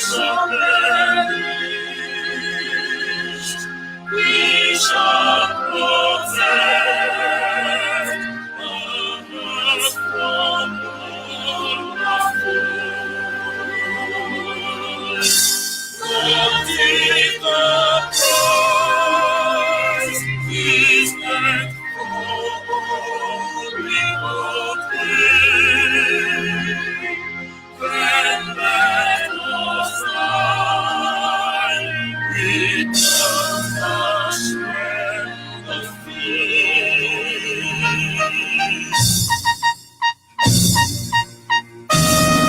shall perish. We shall protect us from all our foes. Lord, take the prize, His meant for when let us die, return the strength of peace.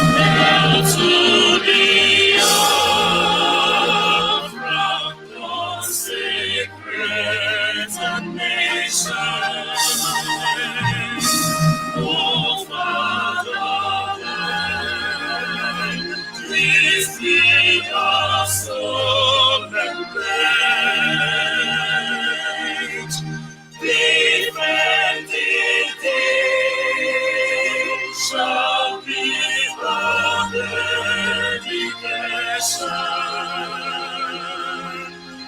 Hail to the Biafra, consecrate a nation. Oh, Fatherland, please give us hope and courage. Defending thee shall be our dedication.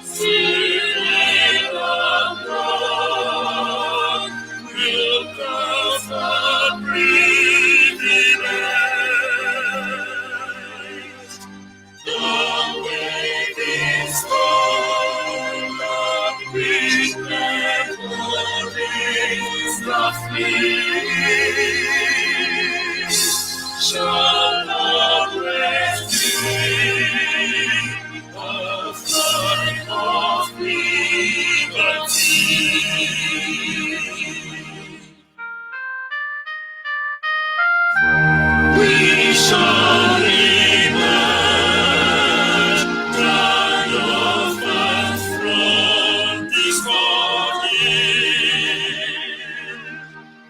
Seeking abroad will cause the privileged. The waving storm of which memories the fleet shall not rescue of life of liberty. We shall emerge triumphant from this morning,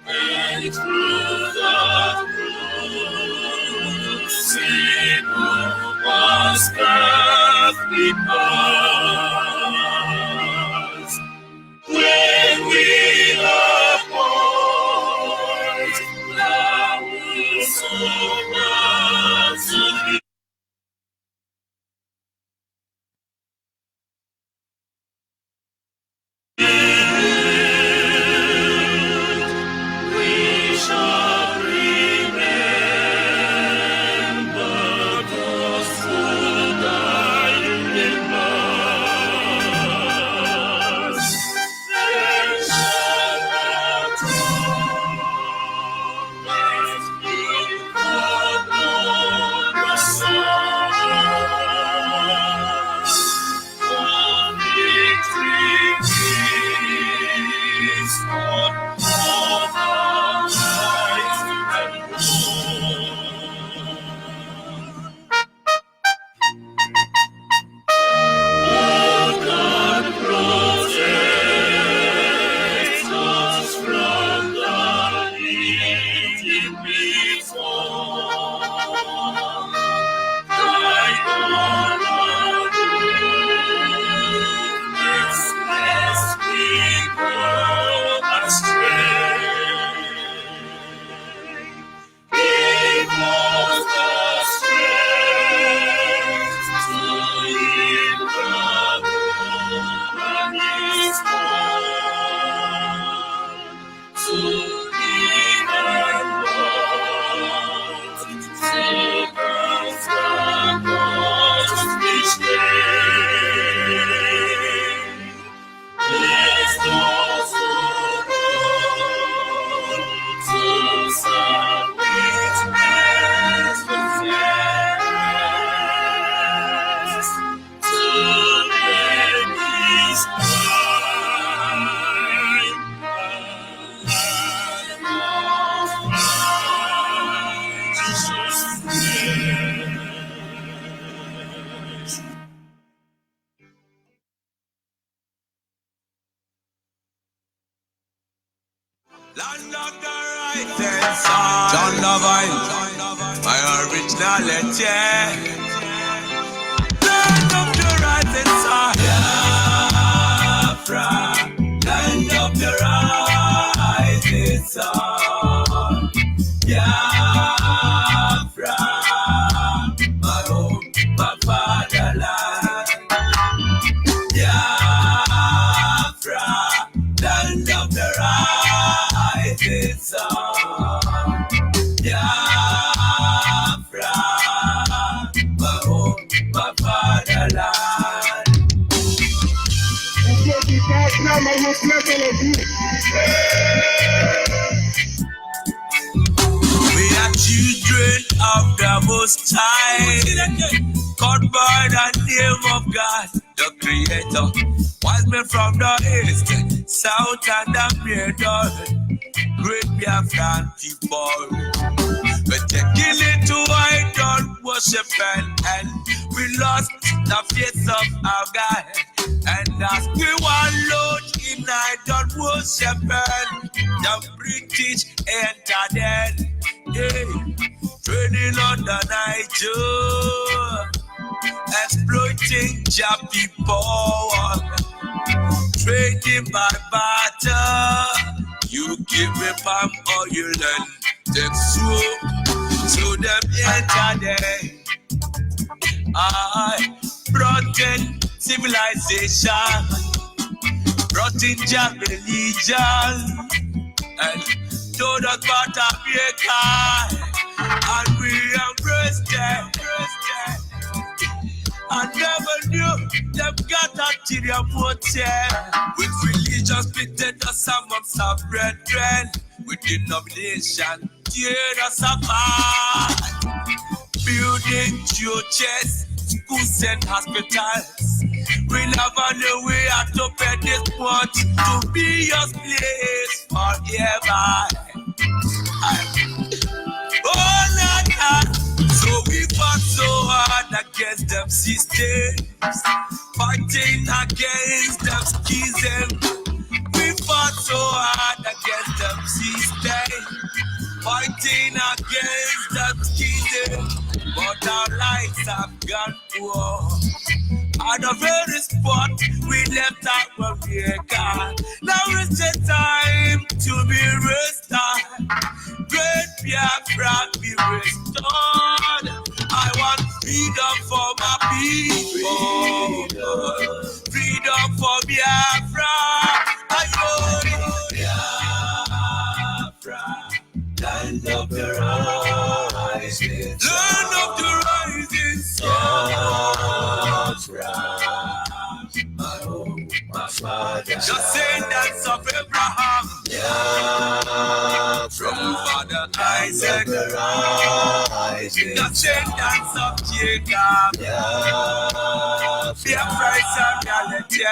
and through the crucible was earthly pass. When we apart, thou wilt so much to be. We shall remember those who died in Mars. They shall not always be the stars. For victory is on all our lives and oh, God, protect us from the leading before. Guide all our movements, lest we go astray. Give us the strength to live the humanist to live and want, to count the cost each day. Bless those who run to serve with excellence, to make His time a life of righteousness. Land of the right side, John Lovine, my originality. Land of the right side, Biafra. Land of the right side, Biafra. My home, my of the rising sun. Biafra, my home, my fatherland. We are children of the Most High, called by the name of God, the Creator. Wise men from the east, south, and the middle, great Biafran people. We're taking it to idol worship and we lost the face of our God. And as we wallowed in idol worship, the British entered in, trading on the Niger, exploiting Jah people, trading by barter. You give me palm oil and take soup, so them entered in. I brought in civilization, brought in Jah religion, and told us about America, and we embraced them. I never knew them got ulterior motive. With religion splitted us amongst our brethren, with denomination tear us apart. Building churches, schools and hospitals. We never knew we had to pay this much to be your place forever. Oh, Lord, so we fought so hard against them systems, fighting against them schism. We fought so hard against them systems, fighting against them schism. But our lives have gone poor. At the very spot we left our Maker. Now is the time to be restored. Great Biafra be restored. I want freedom for my people. Freedom for Biafra. I know Biafra. Land of the rising sun. Land of the rising sun. My home, my father. Descendants of Abraham. From Father Isaac. Descendants of Jacob. Biafra is a reality.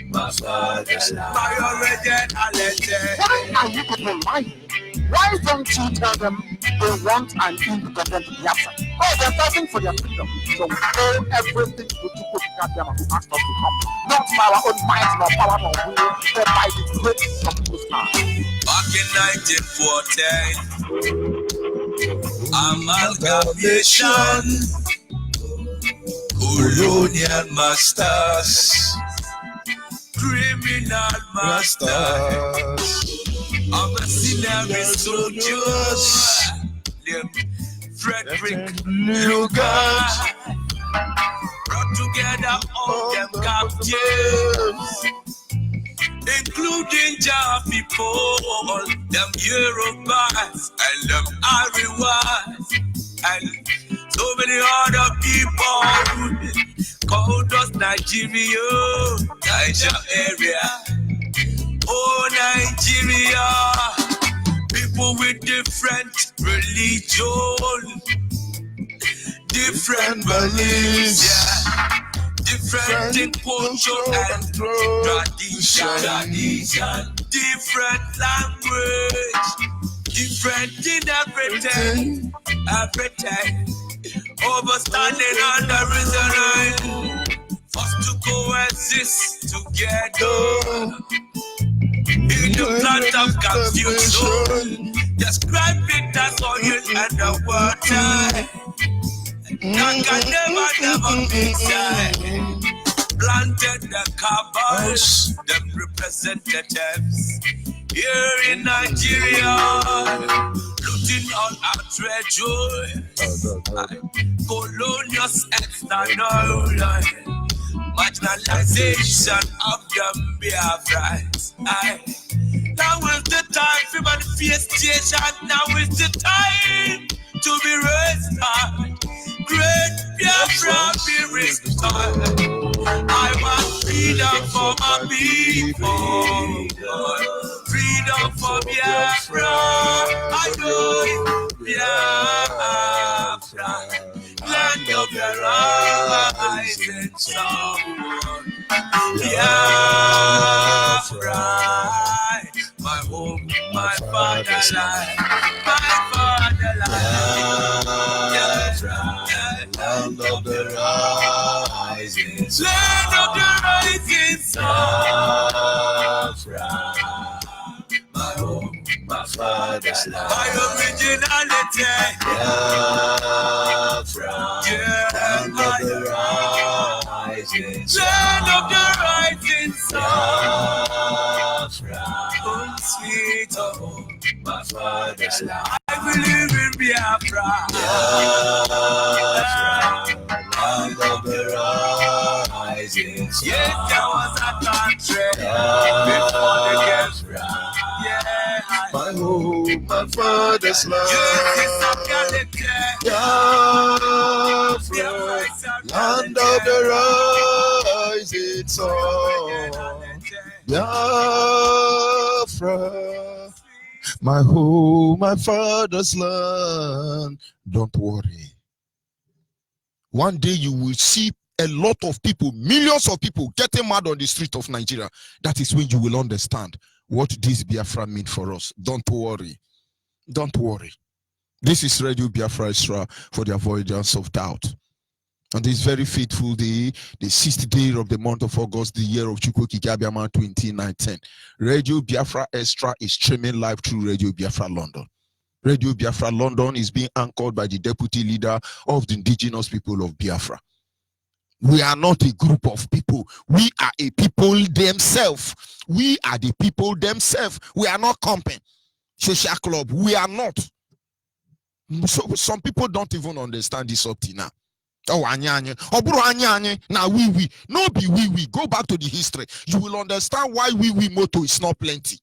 My father. My originality. Why are you people lying? Why don't you tell them they want an independent Biafra? Oh, they're fighting for their freedom. So we owe everything to people to goddamn who asked us to come. Not by our own might, nor power, nor will, but by the grace of people's power. Back in 1914, amalgamation, colonial masters, criminal masters, mercenary soldiers, Frederick Lugar, brought together all them captives, including Jah people, them Yorubas and them Ariwas, and so many other people called us Nigeria, Niger area. Oh, Nigeria, people with different religion, different beliefs, different in culture and tradition, different language, different in everything, overstanding under reason, forced to coexist together. In the plant of confusion, describe it as oil and the water that can never mix. Planted the cowboys, them representatives here in Nigeria, looting all our treasure, colonial external marginalization of them Biafrans. manifestation. Now is the time to be restored. Great Biafra be restored. I want freedom for my people. Freedom for Biafra. I know it. Biafra. Land of the rising sun. Biafra. My home, my fatherland. My fatherland. Biafra. Land of the rising sun. Land of the rising sun. My home, my father's land. My originality. Biafra. Land of the rising sun. Land of the rising sun. Home sweet home, my father's land. I believe in Biafra. Land of the rising sun. Yes, there was a country before the Biafra. Yeah, My home, my father's land. yes, it's a reality. Biafra, land of the rising sun. Biafra, my home, my father's land. Don't worry. One day you will see a lot of people, millions of people getting mad on the street of Nigeria. That is when you will understand what this Biafra means for us. Don't worry. Don't worry. This is Radio Biafra Extra for the avoidance of doubt. On this very faithful day, the 6th day of the month of August, the year of Chukwuki Gabiama 2019, Radio Biafra Extra is streaming live through Radio Biafra London. Radio Biafra London is being anchored by the deputy leader of the indigenous people of Biafra. We are not a group of people. We are a people themselves. We are the people themselves. We are not company, social club. We are not. So some people don't even understand this up to now. Oh, anyanye. Oburo anyanye. Now we. No be we. Go back to the history. You will understand why we motto is not plenty.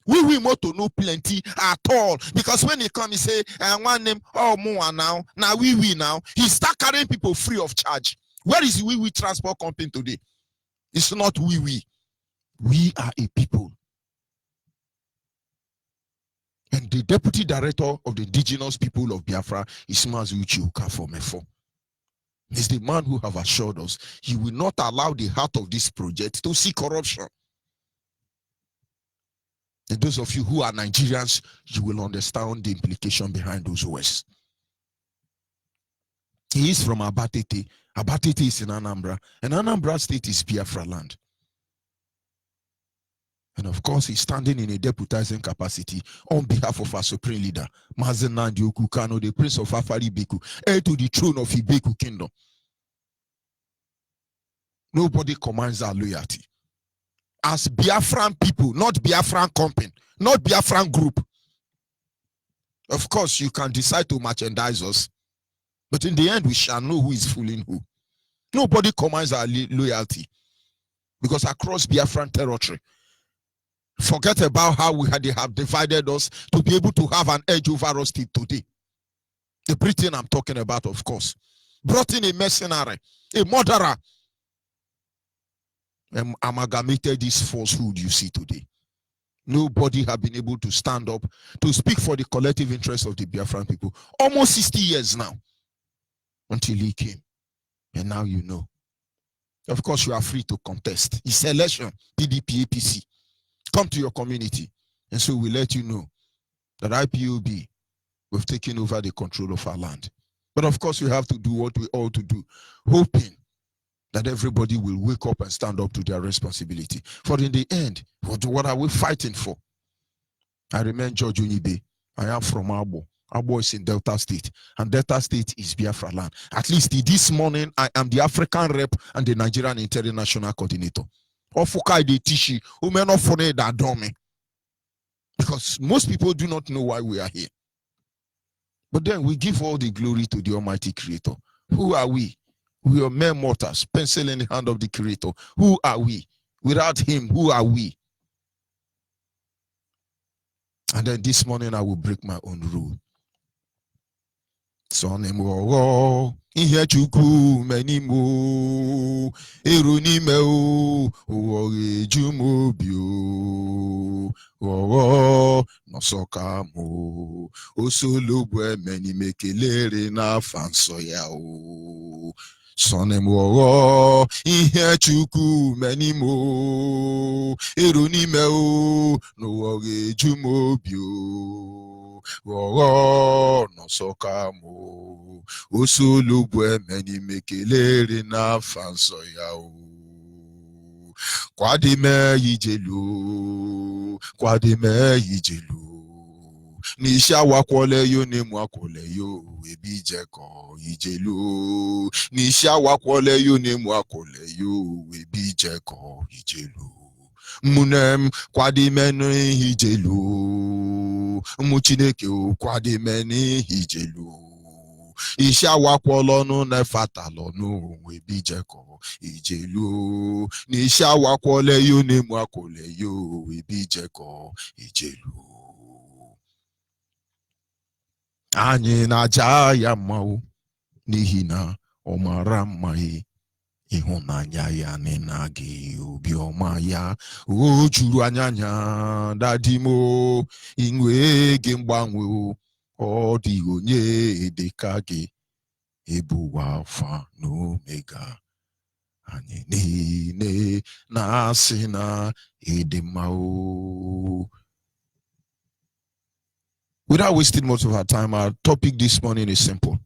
We motto no plenty at all. Because when he come, he say, I want them all more now. Now we now. He start carrying people free of charge. Where is we transport company today? It's not we. We are a people. And the deputy director of the indigenous people of Biafra is Mazuchi Ukafomefo. He's the man who have assured us he will not allow the heart of this project to see corruption. And those of you who are Nigerians, you will understand the implication behind those words. He is from Abatete. Abatete is in Anambra. And Anambra State is Biafra land. And of course, he's standing in a deputizing capacity on behalf of our supreme leader, Mazen Nnamdi Kanu, the prince of Afari Beku, heir to the throne of Ibeku kingdom. Nobody commands our loyalty. As Biafran people, not Biafran company, not Biafran group. Of course, you can decide to merchandise us, but in the end, we shall know who is fooling who. Nobody commands our loyalty, because across Biafran territory, forget about how they have divided us to be able to have an edge over us till today. The Britain I'm talking about, of course, brought in a mercenary, a murderer, and amalgamated this falsehood you see today. Nobody have been able to stand up to speak for the collective interest of the Biafran people. Almost 60 years now, until he came. And now you know. Of course, you are free to contest. It's election, PDP, APC. Come to your community. And so we let you know that IPOB, we've taken over the control of our land. But of course, we have to do what we ought to do, hoping that everybody will wake up and stand up to their responsibility. For in the end, what are we fighting for? I remain George Onyibe. I am from Abo. Abo is in Delta State, and Delta State is Biafra land. At least this morning, I am the African rep and the Nigerian international coordinator. Because most people do not know why we are here. But then we give all the glory to the Almighty Creator. Who are we? We are mere mortals, pencil in the hand of the Creator. Who are we? Without Him, who are we? And then this morning I will break my own rule. Sonny mo ihe chukwu menimo erunime o jumobio o nosoka mo osolobwe menime kelere na fanso ya o Sonny mo ihe chukwu menimo erunime o no jumobio no soka mo osolubwe meni mekelere na fanso ya o kwadime yijelu nisha wakwole yo nemu akwole yo ebijeko yijelu nisha wakwole yo nemu akwole yo ebijeko yijelu munem kwadime no hijelu muchineke kwadime ni hijelu isha wakwolonu na fatalonu ebijeko ijelu nisha wakwole yo nemu akwole yo ebijeko ijelu anyị na-aja ya mma n'ihi na ọ mara mma ịhụnanya ya na gị obiọma ya o juru anya dadimo inwe gị mgbanwe ọ dị onye dịka gị ebu Alfa na Omega anyị niile na-asị na ịdị mma o. Without wasting much of our time, our topic this morning is simple.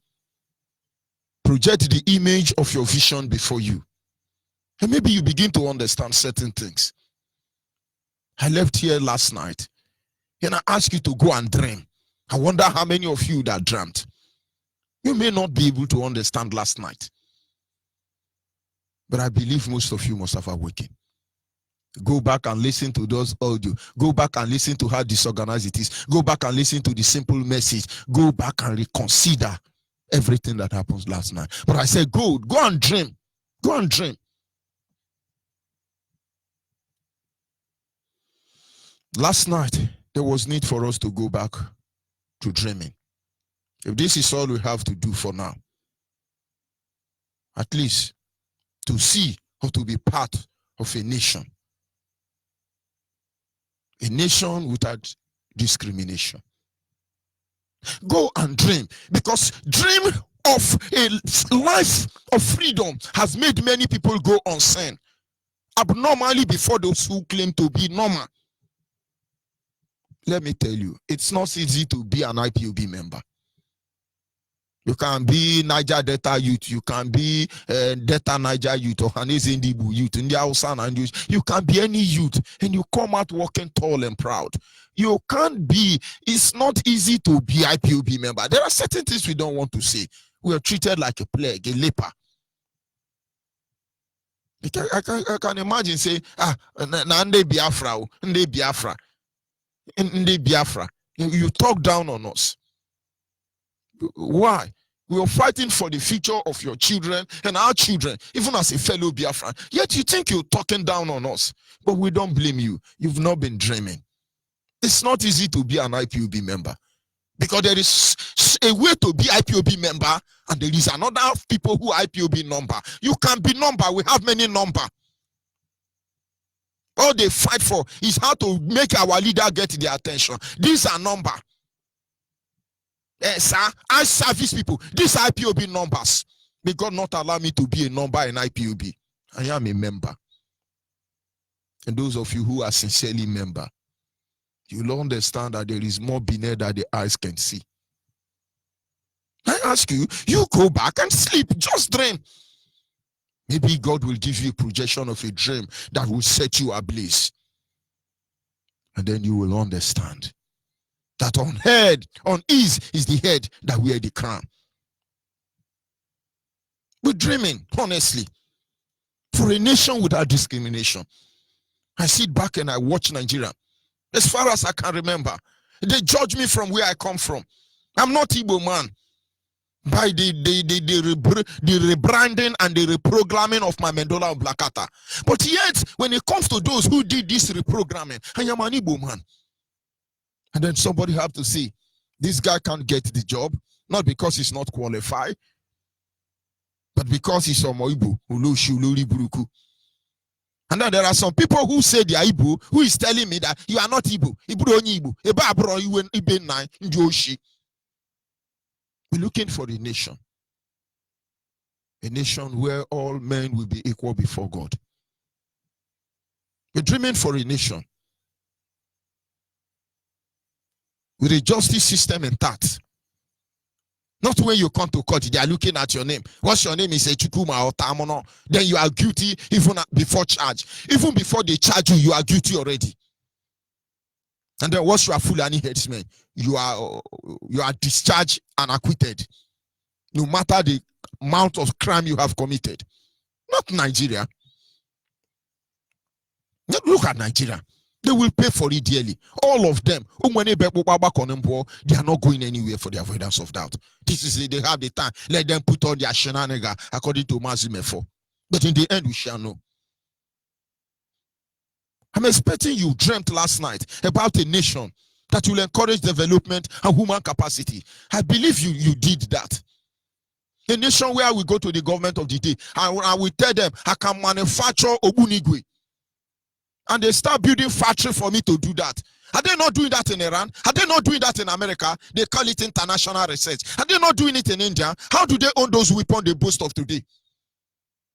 Project the image of your vision before you. And maybe you begin to understand certain things. I left here last night and I asked you to go and dream. I wonder how many of you that dreamt. You may not be able to understand last night. But I believe most of you must have awakened. Go back and listen to those audio. Go back and listen to how disorganized it is. Go back and listen to the simple message. Go back and reconsider everything that happens last night. But I said, go and dream. Go and dream. Last night, there was need for us to go back to dreaming. If this is all we have to do for now, at least to see or to be part of a nation. A nation without discrimination. Go and dream, because dream of a life of freedom has made many people go insane abnormally before those who claim to be normal. Let me tell you, it's not easy to be an IPOB member. You can be Niger Delta Youth, you can be Delta Niger Youth, or Hanese Indibu Youth, India Hausan and youth. You can be any youth, and you come out walking tall and proud. You can't be, it's not easy to be IPOB member. There are certain things we don't want to say. We are treated like a plague, a leper. I can imagine say, Nde Biafra, Nde Biafra, Nde Biafra. You talk down on us. Why? We are fighting for the future of your children and our children, even as a fellow Biafran. Yet you think you're talking down on us. But we don't blame you. You've not been dreaming. It's not easy to be an IPOB member, because there is a way to be IPOB member and there is another people who are IPOB number. You can be number. We have many number. All they fight for is how to make our leader get their attention. These are number. Sir, I service people. These IPOB numbers. May God not allow me to be a number in IPOB. I am a member. And those of you who are sincerely member, you'll understand that there is more beneath that the eyes can see. I ask you, you go back and sleep. Just dream. Maybe God will give you a projection of a dream that will set you ablaze. And then you will understand that on ease is the head that wear the crown. We're dreaming, honestly, for a nation without discrimination. I sit back and I watch Nigeria. As far as I can remember, they judge me from where I come from. I'm not Igbo man. By the rebranding and the reprogramming of my Mendola Blakata. But yet, when it comes to those who did this reprogramming, I am an Igbo man. And then somebody have to say, this guy can't get the job, not because he's not qualified, but because he's from Oibo. And then there are some people who say they are Igbo, who is telling me that you are not Igbo. We're looking for a nation where all men will be equal before God. We're dreaming for a nation with a justice system intact. Not when you come to court, they are looking at your name. What's your name? Is a Chukuma or Tamono. Then you are guilty even before charge. Even before they charge you, you are guilty already. And then once you are Fulani headsman, you are discharged and acquitted, no matter the amount of crime you have committed. Not Nigeria. Look at Nigeria. They will pay for it dearly. All of them. They are not going anywhere for the avoidance of doubt. This is it. They have the time. Let them put on their shenanigans according to Mazimefo. But in the end, we shall know. I'm expecting you dreamt last night about a nation that will encourage development and human capacity. I believe you did that. A nation where we go to the government of the day and I will tell them, I can manufacture Obunigwe. And they start building factory for me to do that. Are they not doing that in Iran? Are they not doing that in America? They call it international research. Are they not doing it in India? How do they own those weapons they boast of today?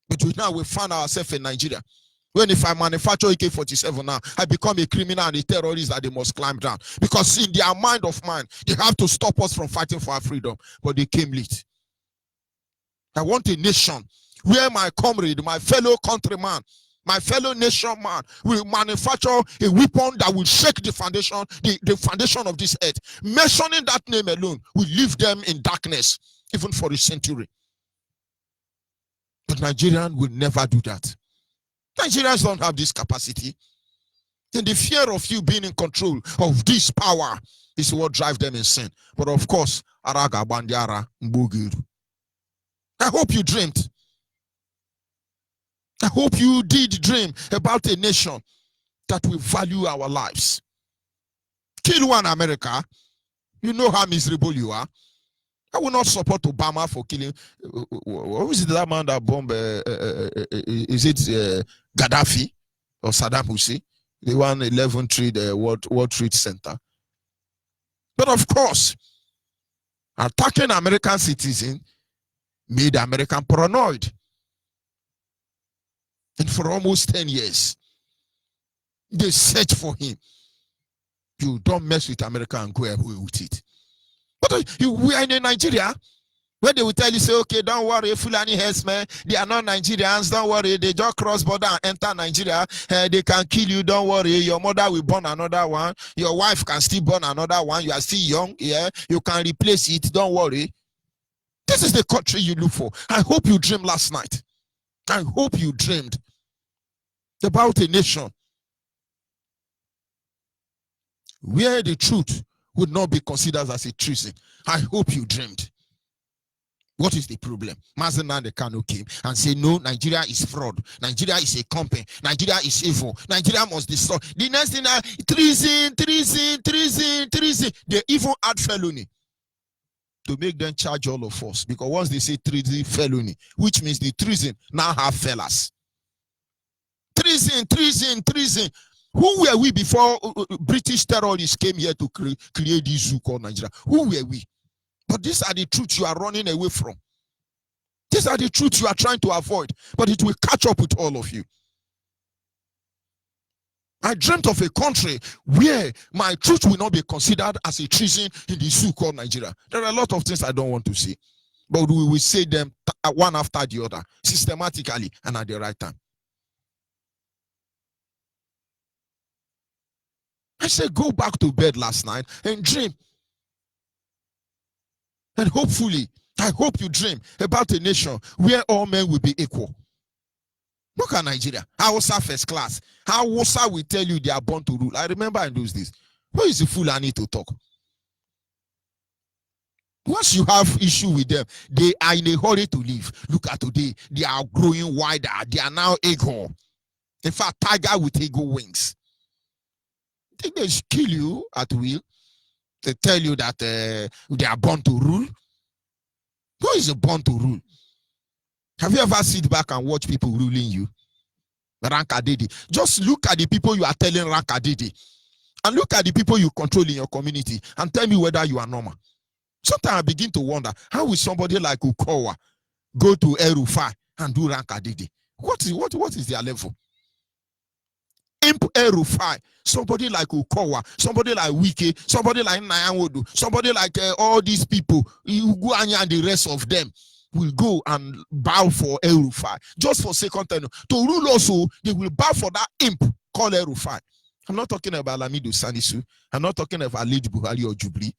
But now we find ourselves in Nigeria. When if I manufacture AK-47 now, I become a criminal and a terrorist that they must climb down. Because in their mind of mine, they have to stop us from fighting for our freedom. But they came late. I want a nation where my comrade, my fellow countryman, my fellow nation man will manufacture a weapon that will shake the foundation, the foundation of this earth. Mentioning that name alone will leave them in darkness, even for a century. But Nigerians will never do that. Nigerians don't have this capacity. Then the fear of you being in control of this power is what drives them insane. But of course, Araga Bandiara Mbugiru. I hope you dreamed. I hope you did dream about a nation that will value our lives. Kill one America. You know how miserable you are. I will not support Obama for killing. What is it, that man that bombed? Is it Gaddafi or Saddam Hussein? The 111 Trade World Trade Center. But of course, attacking American citizens made American paranoid. And for almost 10 years, they search for him. You don't mess with America and go away with it. But we are in Nigeria, where they will tell you, say, okay, don't worry, Fulani herdsmen, they are not Nigerians, don't worry, they just cross border and enter Nigeria, they can kill you, don't worry, your mother will born another one, your wife can still born another one, you are still young, yeah, you can replace it, don't worry. This is the country you look for. I hope you dreamed last night. I hope you dreamed about a nation where the truth would not be considered as a treason. I hope you dreamed. What is the problem? Mazenand Kano came and said, no, Nigeria is fraud. Nigeria is a company. Nigeria is evil. Nigeria must destroy. The next thing, treason. They even add felony to make them charge all of us. Because once they say treason, felony, which means the treason now have fellas. Treason. Who were we before British terrorists came here to create this zoo called Nigeria? Who were we? But these are the truths you are running away from. These are the truths you are trying to avoid. But it will catch up with all of you. I dreamt of a country where my truth will not be considered as a treason in the zoo called Nigeria. There are a lot of things I don't want to say. But we will say them one after the other, systematically and at the right time. I said, go back to bed last night and dream. And hopefully, I hope you dream about a nation where all men will be equal. Look at Nigeria. Hausa first class. Hausa will tell you they are born to rule. I remember in those days. Who is the fool I need to talk? Once you have issue with them, they are in a hurry to leave. Look at today. They are growing wider. They are now eagle. In fact, tiger with eagle wings. Think they kill you at will. They tell you that they are born to rule. Who is born to rule? Have you ever sit back and watch people ruling you? Rankadidi. Just look at the people you are telling Rankadidi, and look at the people you control in your community, and tell me whether you are normal. Sometimes I begin to wonder, how will somebody like Ukowa go to Erufai and do Rankadidi? What is their level? Imp Erufai, somebody like Ukowa, somebody like Wike, somebody like Nayanwodu, somebody like all these people, Uguanya and the rest of them will go and bow for Erufai just for second term. To rule also, they will bow for that imp called Erufai. I'm not talking about Lamido Sanisu. I'm not talking about Lady Buhari or Jubilee.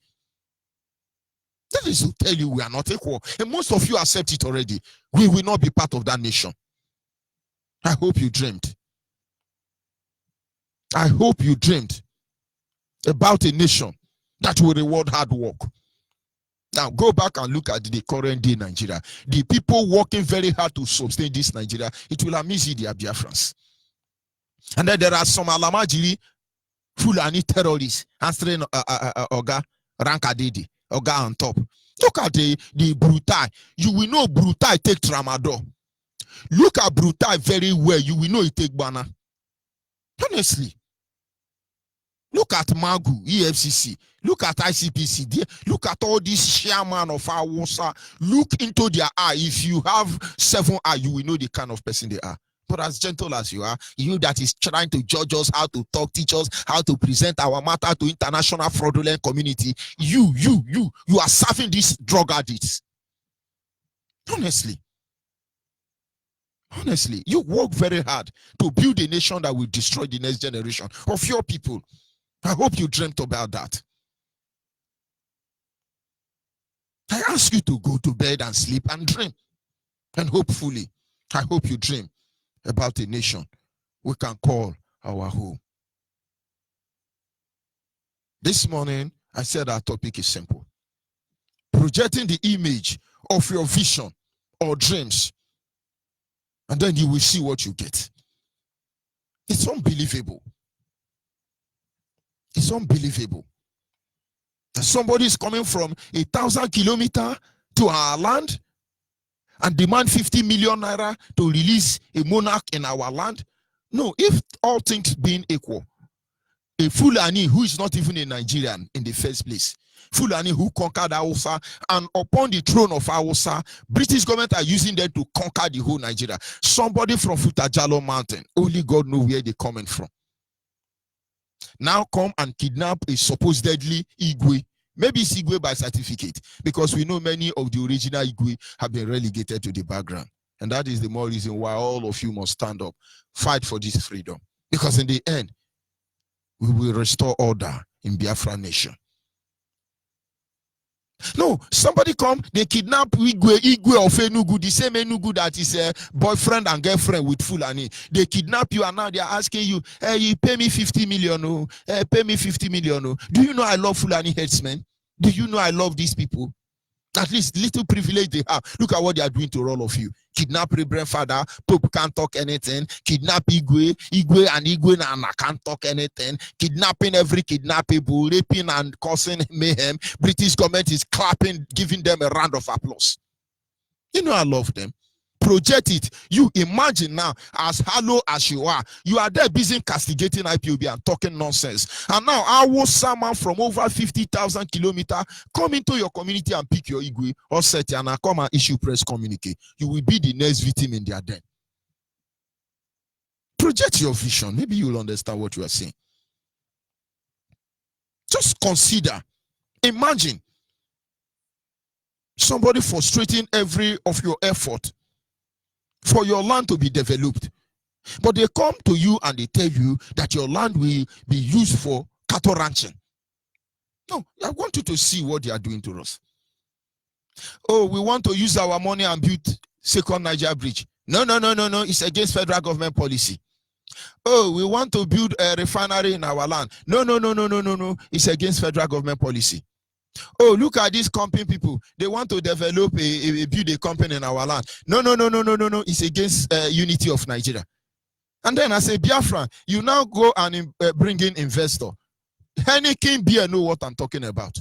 That is to tell you we are not equal. And most of you accept it already. We will not be part of that nation. I hope you dreamed. I hope you dreamed about a nation that will reward hard work. Now go back and look at the current day Nigeria. The people working very hard to sustain this Nigeria, it will amaze you, they are Biafrans. And then there are some Alamajiri Fulani terrorists answering Oga Rankadidi, Oga on top. Look at the Brutai. You will know Brutai take Tramadol. Look at Brutai very well. You will know it take Bana. Honestly. Look at Magu, EFCC. Look at ICPC. Look at all these chairman of our WOSA. Look into their eye. If you have 7 eyes, you will know the kind of person they are. But as gentle as you are, you that is trying to judge us, how to talk, teach us, how to present our matter to international fraudulent community, you are serving these drug addicts. Honestly, you work very hard to build a nation that will destroy the next generation of your people. I hope you dreamt about that. I ask you to go to bed and sleep and dream. And hopefully, I hope you dream about a nation we can call our home. This morning, I said our topic is simple. Projecting the image of your vision or dreams, and then you will see what you get. It's unbelievable. It's unbelievable that somebody is coming from 1,000 kilometers to our land and demand 50 million naira to release a monarch in our land. No, if all things being equal, a Fulani who is not even a Nigerian in the first place, Fulani who conquered Hausa, and upon the throne of Hausa, British government are using them to conquer the whole Nigeria. Somebody from Futajalo Mountain, only God knows where they're coming from, now come and kidnap a supposedly Igwe. Maybe it's Igwe by certificate, because we know many of the original Igwe have been relegated to the background. And that is the more reason why all of you must stand up, fight for this freedom. Because in the end, we will restore order in Biafra nation. No, somebody come, they kidnap Igwe of Enugu, the same Enugu that is a boyfriend and girlfriend with Fulani. They kidnap you and now they are asking you, hey, you pay me 50 million, oh, pay me 50 million. Oh. Do you know I love Fulani headsmen? Do you know I love these people? At least little privilege they have. Look at what they are doing to all of you. Kidnap Reverend Father, Pope can't talk anything. Kidnap Igwe and Igwe Nana can't talk anything. Kidnapping every kidnappable, raping and causing mayhem. British government is clapping, giving them a round of applause. You know I love them. Project it. You imagine now, as hollow as you are there busy castigating IPOB and talking nonsense. And now I will someone from over 50,000 kilometers come into your community and pick your Igwe or set and come and issue press communique. You will be the next victim in their den. Project your vision. Maybe you'll understand what you are saying. Just consider. Imagine somebody frustrating every of your effort for your land to be developed. But they come to you and they tell you that your land will be used for cattle ranching. No, I want you to see what they are doing to us. Oh, we want to use our money and build second Niger bridge. No. It's against federal government policy. Oh, we want to build a refinery in our land. No. It's against federal government policy. Oh, look at these company people. They want to develop build a company in our land. No. It's against unity of Nigeria. And then I say, Biafra, you now go and bring in investor. Heineken beer know what I'm talking about.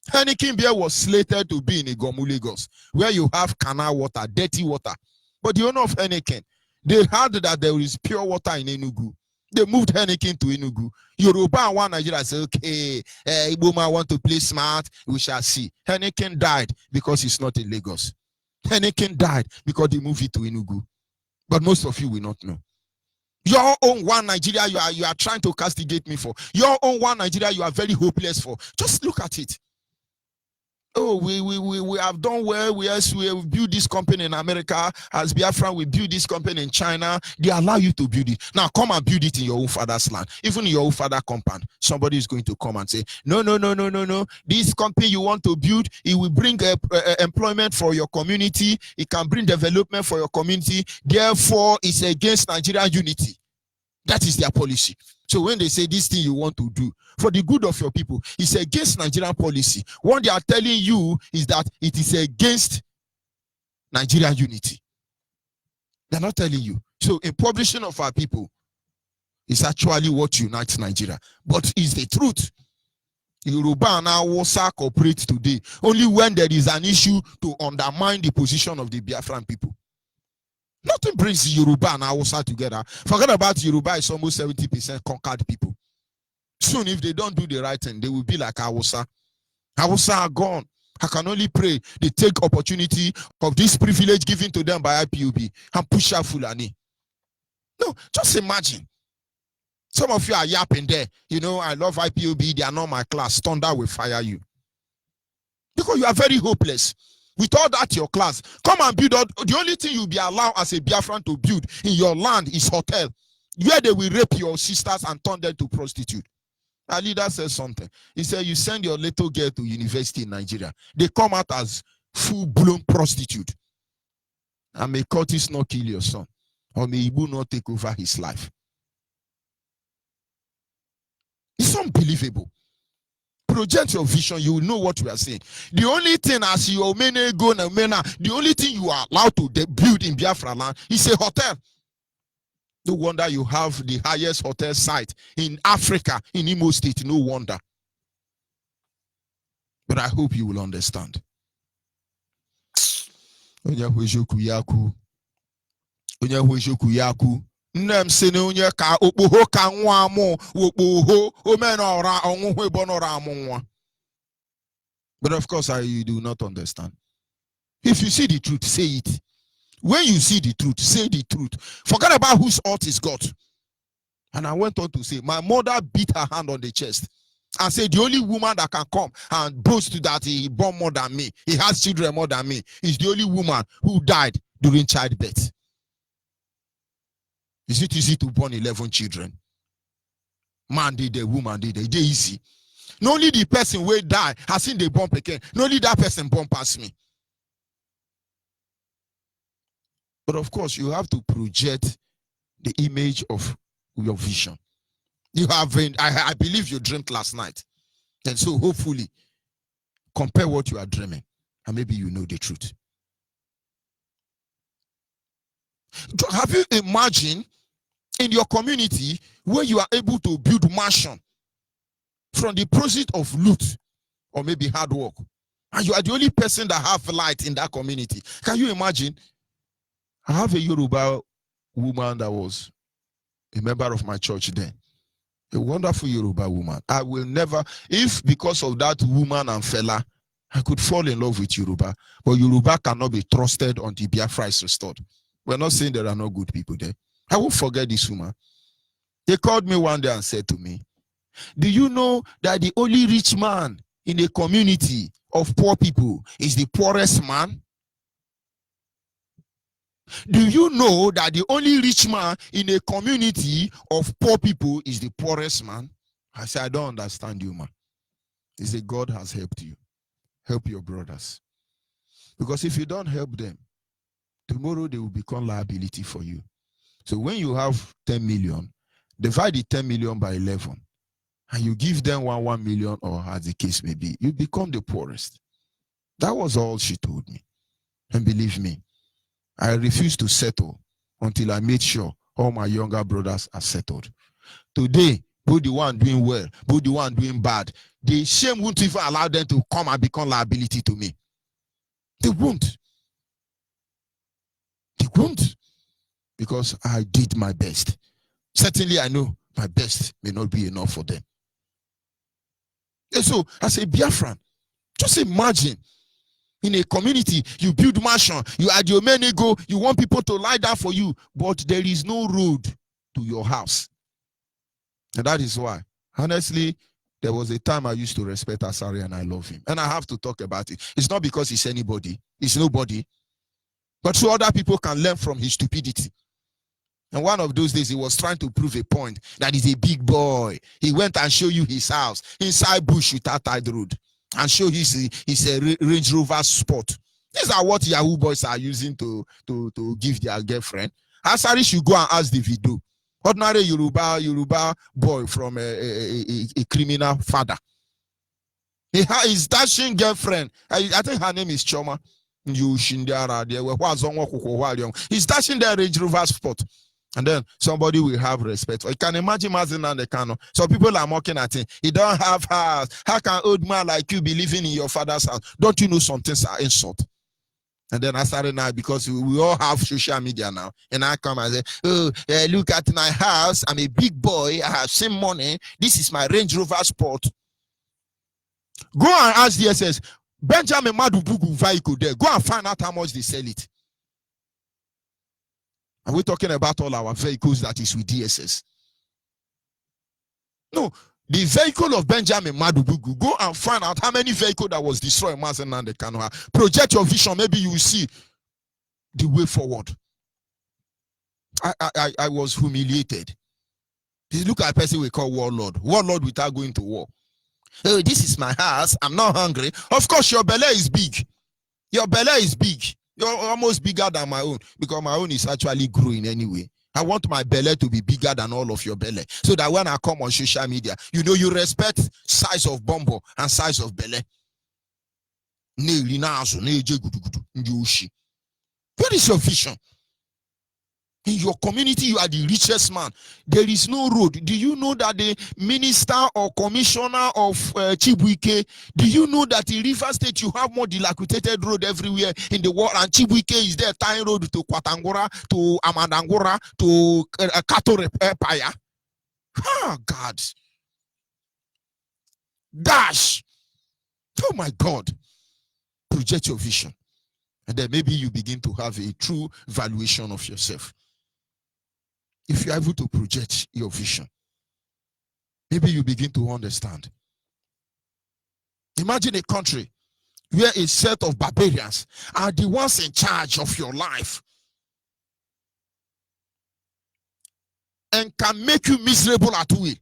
Heineken beer was slated to be in Igomu, Lagos, where you have canal water, dirty water. But the owner of Heineken, they heard that there is pure water in Enugu. They moved Heineken to Enugu. Yoruba and one Nigeria said, okay, Iboma want to play smart, we shall see. Heineken died because it's not in Lagos. Heineken died because they moved it to Enugu. But most of you will not know. Your own one Nigeria you are trying to castigate me for. Your own one Nigeria you are very hopeless for. Just look at it. Oh, we have done well. We have built this company in America. As Biafra, we build this company in China. They allow you to build it. Now come and build it in your own father's land. Even in your own father compound. Somebody is going to come and say, no. This company you want to build, it will bring employment for your community. It can bring development for your community. Therefore, it's against Nigerian unity. That is their policy. So when they say this thing you want to do for the good of your people, it's against Nigerian policy. What they are telling you is that it is against Nigerian unity. They're not telling you. So in publishing of our people is actually what unites Nigeria. But it's the truth. Yoruba and Hausa cooperate today only when there is an issue to undermine the position of the Biafran people. Nothing brings Yoruba and Hausa together. Forget about Yoruba, it's almost 70% conquered people. Soon, if they don't do the right thing, they will be like Hausa. Hausa are gone. I can only pray they take opportunity of this privilege given to them by IPOB and push out Fulani. No, just imagine. Some of you are yapping there. You know, I love IPOB. They are not my class. Thunder will fire you. Because you are very hopeless. With all that your class, come and build out. The only thing you'll be allowed as a Biafran to build in your land is hotel, where they will rape your sisters and turn them to prostitute. Our leader says something. He said, you send your little girl to university in Nigeria. They come out as full-blown prostitute. And may Curtis not kill your son. Or may Ibu not take over his life. It's unbelievable. Project your vision, you will know what we are saying. The only thing as you go na the only thing you are allowed to build in Biafra land is a hotel. No wonder you have the highest hotel site in Africa, in Imo State. No wonder. But I hope you will understand. Nnem sene onye ka okpoho ka nwa amu okpoho omenora onwuhwe bonora amunwa. But of course you do not understand. If you see the truth, say it. When you see the truth, say the truth. Forget about whose heart is God. And I went on to say, my mother beat her hand on the chest and said, the only woman that can come and boast that he born more than me, he has children more than me, is the only woman who died during childbirth. Is it easy to born 11 children? Man did the woman did it. They easy. Not only the person will die has seen the born again. Not only that person born past me. But of course, you have to project the image of your vision. You have, I believe you dreamt last night. And so hopefully, compare what you are dreaming. And maybe you know the truth. Have you imagined in your community where you are able to build mansion from the proceeds of loot or maybe hard work, and you are the only person that have light in that community? Can you imagine? I have a Yoruba woman that was a member of my church then. A wonderful Yoruba woman. I will never, if because of that woman and fella, I could fall in love with Yoruba, but Yoruba cannot be trusted until Biafra is restored. We're not saying there are no good people there. I won't forget this woman. They called me one day and said to me, do you know that the only rich man in a community of poor people is the poorest man? Do you know that the only rich man in a community of poor people is the poorest man? I said, I don't understand you, man. He said, God has helped you. Help your brothers. Because if you don't help them, tomorrow they will become liability for you. So when you have 10 million, divide the 10 million by 11, and you give them 1 million, or as the case may be, you become the poorest. That was all she told me. And believe me, I refused to settle until I made sure all my younger brothers are settled. Today, both the one doing well, both the one doing bad. The shame won't even allow them to come and become liability to me. They won't. They won't. Because I did my best. Certainly, I know my best may not be enough for them. And so, as a Biafran, just imagine in a community, you build mansion, you add your money go, you want people to lie down for you, but there is no road to your house. And that is why, honestly, there was a time I used to respect Asari and I love him. And I have to talk about it. It's not because he's anybody, he's nobody, but so other people can learn from his stupidity. And one of those days, he was trying to prove a point that he's a big boy. He went and showed you his house inside bush without tide road and show his Range Rover Sport. These are what Yahoo boys are using to give their girlfriend. Asari should go and ask the video. Ordinary Yoruba boy from a criminal father. His dashing girlfriend, I think her name is Choma. He's dashing their Range Rover Sport. And then somebody will have respect. You can imagine Mazin the Kano. So people are mocking at him. He don't have house. How can old man like you be living in your father's house? Don't you know some things are insult? And then I started now because we all have social media now. And I come and say, oh, look at my house. I'm a big boy. I have some money. This is my Range Rover Sport. Go and ask DSS. Benjamin Madubugu vehicle there. Go and find out how much they sell it. And we're talking about all our vehicles that is with DSS. No, the vehicle of Benjamin Madubugu, go and find out how many vehicles that was destroyed in Mazen and the Kanoa. Project your vision, maybe you will see the way forward. I was humiliated. Look at a person we call warlord. Warlord without going to war. Oh, this is my house. I'm not hungry. Of course, your belly is big. Your belly is big. You're almost bigger than my own because my own is actually growing anyway. I want my belly to be bigger than all of your belly so that when I come on social media, you know you respect size of bumbo and size of belly. What is your vision? In your community, you are the richest man. There is no road. Do you know that the minister or commissioner of Chibuike, do you know that in River State you have more dilapidated road everywhere in the world? And Chibuike is there tying road to Kwatangora, to Amandangora, to Kato Repaya. Oh, God. Dash. Oh, my God. Project your vision. And then maybe you begin to have a true valuation of yourself. If you're able to project your vision, maybe you begin to understand. Imagine a country where a set of barbarians are the ones in charge of your life and can make you miserable at will.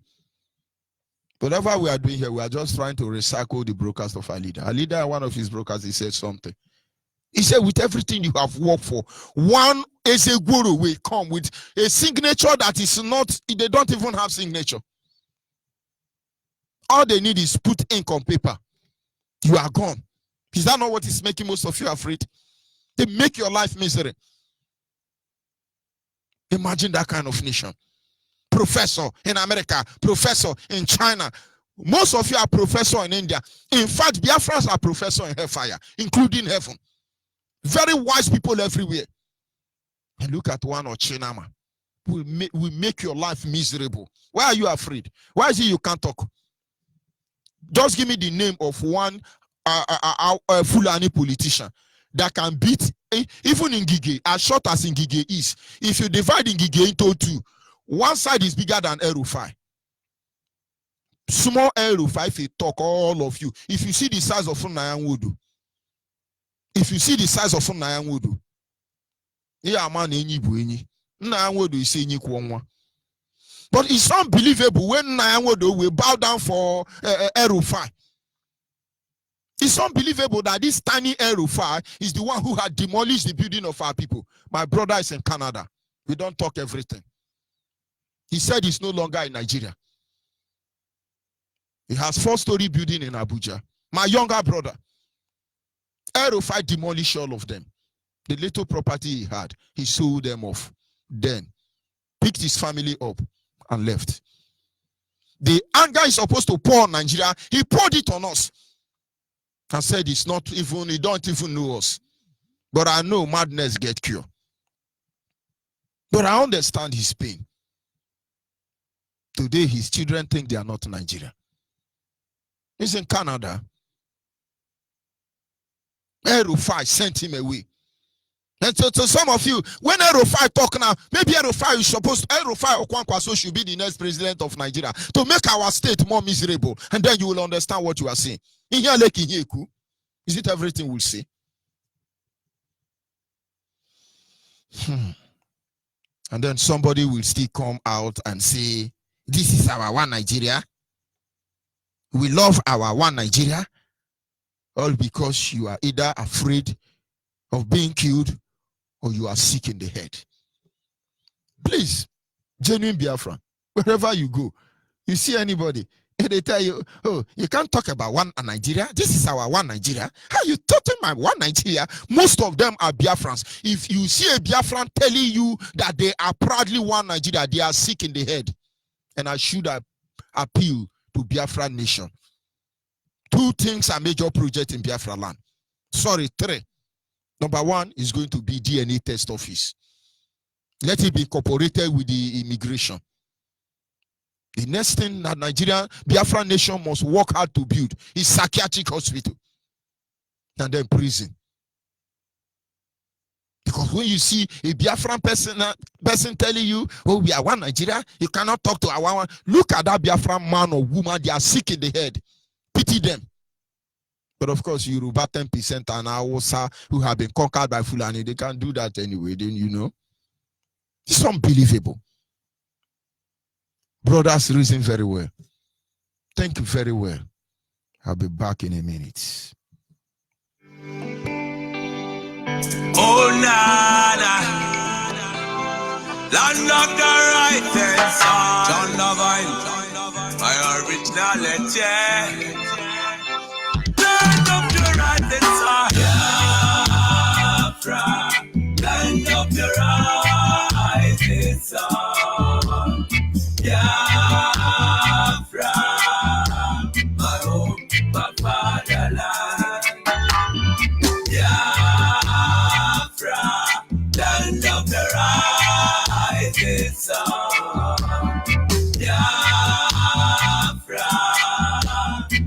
Whatever we are doing here, we are just trying to recycle the broadcast of our leader. Our leader, one of his brokers, he said something. He said, with everything you have worked for, one Ezeguru will come with a signature that is not, they don't even have signature. All they need is put ink on paper. You are gone. Is that not what is making most of you afraid? They make your life misery. Imagine that kind of nation. Professor in America, professor in China. Most of you are professor in India. In fact, Biafrans are professor in hellfire, including heaven. Very wise people everywhere. And look at one or Chinama. We make your life miserable. Why are you afraid? Why is it you can't talk? Just give me the name of one Fulani politician that can beat, even Ngige, as short as Ngige is. If you divide Ngige into two, one side is bigger than El-Rufai. Small El-Rufai, if you talk, all of you. If you see the size of Funayan, if you see the size of Nayanwodo, yeah, man, Nayanwodo is saying but it's unbelievable when Nayanwodo will bow down for El-Rufai. It's unbelievable that this tiny El-Rufai is the one who had demolished the building of our people. My brother is in Canada. We don't talk everything. He said he's no longer in Nigeria. He has 4-story building in Abuja. My younger brother. El-Rufai demolished all of them. The little property he had, he sold them off. Then picked his family up and left. the anger is supposed to pour on Nigeria, he poured it on us. And said it's not even, he don't even know us. But I know madness get cured. But I understand his pain. Today, his children think they are not Nigeria. He's in Canada. Erufai sent him away. And so to some of you, when Erufai talk now, maybe Erufai is supposed to, Erufai Okwankwaso should be the next president of Nigeria to make our state more miserable. And then you will understand what you are saying. Is it everything we'll say? And then somebody will still come out and say, this is our one Nigeria. We love our one Nigeria. All because you are either afraid of being killed or you are sick in the head. Please, genuine Biafra, wherever you go, you see anybody, and they tell you, oh, you can't talk about one Nigeria. This is our one Nigeria. How you talking about one Nigeria? Most of them are Biafrans. If you see a Biafran telling you that they are proudly one Nigeria, they are sick in the head. And I should appeal to Biafra nation. 2 things are major projects in Biafra land. Sorry, 3. Number 1 is going to be DNA test office. Let it be incorporated with the immigration. The next thing that Nigeria, Biafra nation must work hard to build is psychiatric hospital. And then prison. Because when you see a Biafran person telling you, oh, we are one Nigeria, you cannot talk to our one. Look at that Biafran man or woman, they are sick in the head. Pity them. But of course, Yoruba 10% and Hausa who have been conquered by Fulani, they can't do that anyway, then you know. It's unbelievable. Brothers, reason very well. Thank you very well. I'll be back in a minute. Oh, nana. Land of the right side. John Lovine. My originality. Land of the right side. Biafra. Land of the right side. Biafra. My home, my fatherland. Biafra. Land of the rising sun. Biafra.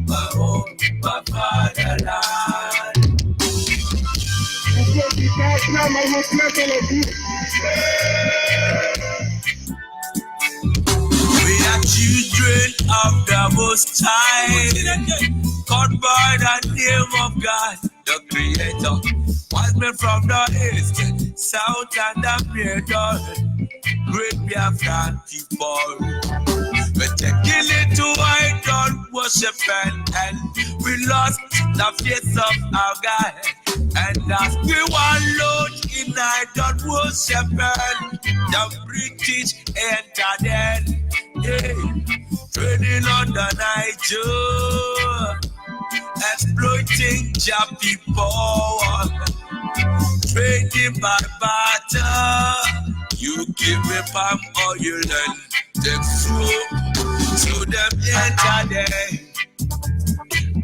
My home, my fatherland. We are children of the Most High, called by the name of God, the Creator. Wise men from the east, south, and the middle, great Biafran people. We're taking it to idol worship and we lost the face of our God. And as we were load in idol worship, the British entered in. Trading on the Niger, exploiting their people, trading by barter. You give me palm oil and take fruit, so them enter there.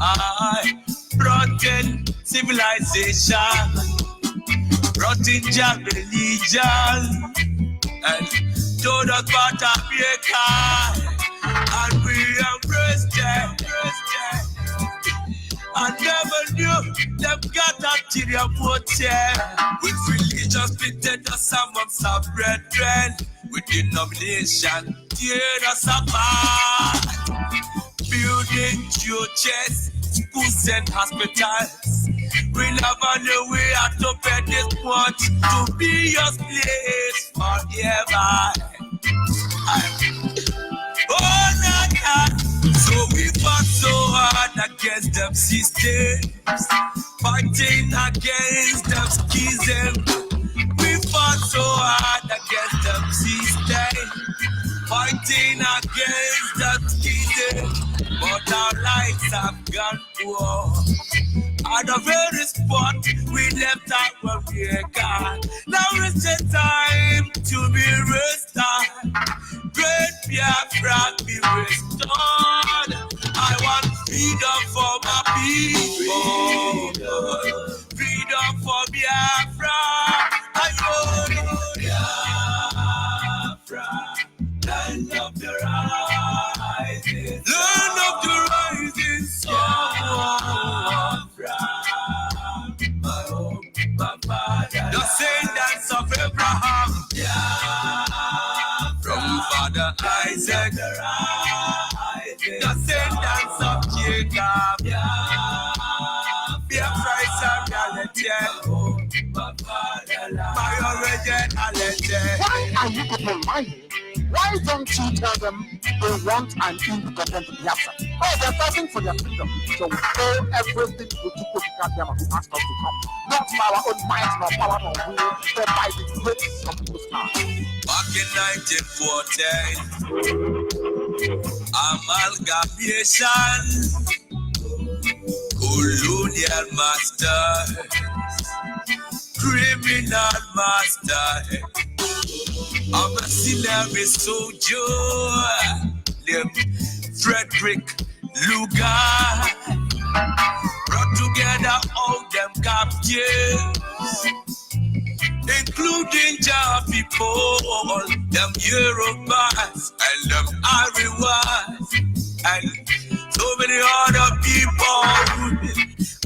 I brought in civilization, brought in their religion, and told us about America, and we embraced them. I never knew them got ulterior motive. With religion splitted us amongst our brethren, with denomination tear us apart. Building churches, schools and hospitals. We never knew we had to pay this much to be your place forever. Oh, nah. So we fought so hard against them systems, fighting against them schisms. We fought so hard against them systems, fighting against them schisms. But our lives have gone poor. At the very spot we left our America. Now it's the time to be restored. Great Biafra be restored. I want freedom for my people. Freedom for Biafra. I want Biafra. Land of the rising sun. Land of the rising sun. My home, my father. The descendants of Abraham. From Father Isaac. The descendants of Jacob. Biafra is a reality. My originality. Why are you people lying? Why don't you tell them they want an independent Biafra? Oh, they're fighting for their freedom. So we owe everything to Chukwuka who asked us to come. Not by our own might, nor power, nor will, but by the grace of the Most High. Back in 1914, amalgamation, colonial master, criminal master. I'm a mercenary soldier named Frederick Lugar. Brought together all them captives, including Jah people, them Yorubas and them Ariwas, and so many other people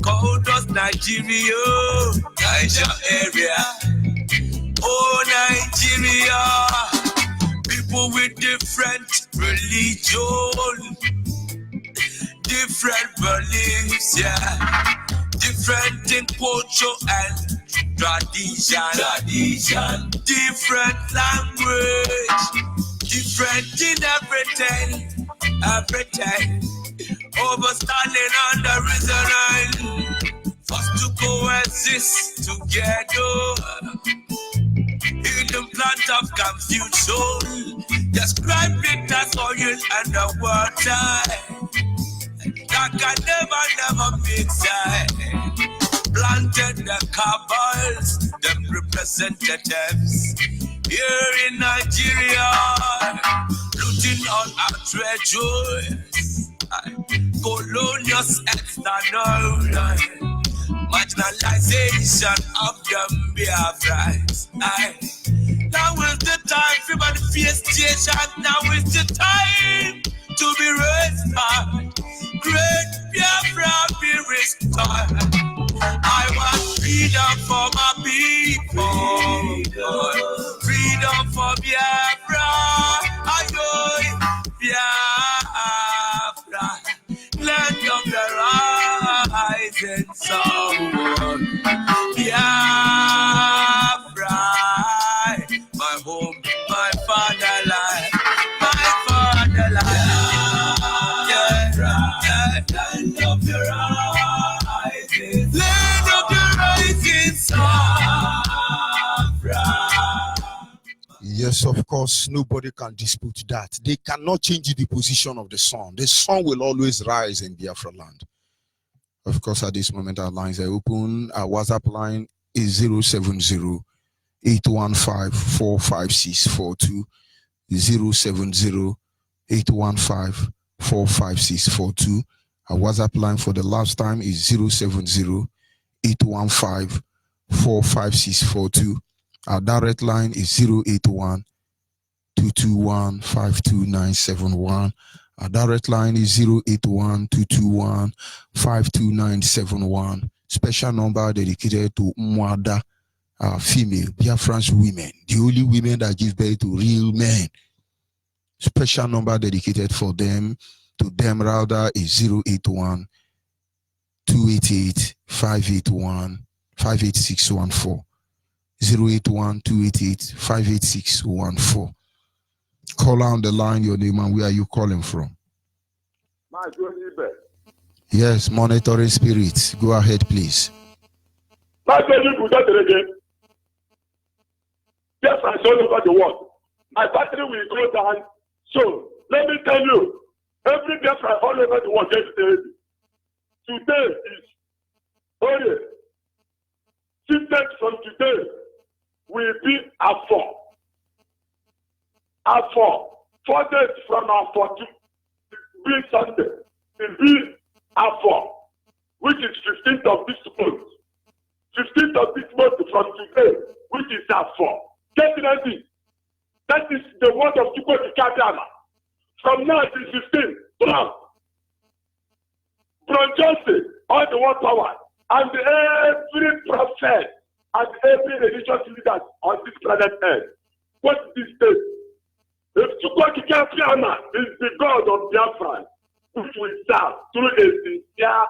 called us Nigeria, Niger area. Oh, Nigeria, people with different religion, different beliefs, yeah, different in culture and tradition, different language, different in everything, overstanding on the reason first to coexist together. In the plant of confusion, describe it as oil and the water that can never mix. Planted the cabals, them representatives here in Nigeria, looting all our treasures, colonial external. Marginalization of them Biafras. Now is the time for manifestation. Now is the time to be restored. Great Biafra be restored. I want freedom for my people. Freedom for Biafra. I want Biafra. Land of the rising sun. Biafra, my home, my fatherland, my fatherland. Land of the rising, land of the rising sun. Yes, of course, nobody can dispute that. They cannot change the position of the sun. The sun will always rise in Biafra land. Of course, at this moment, our lines are open. Our WhatsApp line is 070-815-45642. 070-815-45642. Our WhatsApp line for the last time is 070-815-45642. Our direct line is 081-221-52971. Our direct line is 081-221-52971. Special number dedicated to Mwada, female, Biafran's women, the only women that give birth to real men. Special number dedicated for them, to them rather, is 081-288-581-58614. 081-288-58614. Call on the line, your name and where are you calling from? My Onyibe. Yes, monitoring spirits. Go ahead, please. My Onyibe, yes, I saw over the world. My battery will go down. So let me tell you, every Biafra all over the world today is only 6 days from today will be a 4. 4 days from our 14th, be Sunday, it be our 4, which is 15th of this month. 15th of this month from today, which is our 4. Get ready. That is the word of Chukwu Kadama. From now to 15th, Bronjose, all the world power, and every prophet and every religious leader on this planet Earth. What is this day? If Chukwu Kadama is the God of Biafra, which we serve through a sincere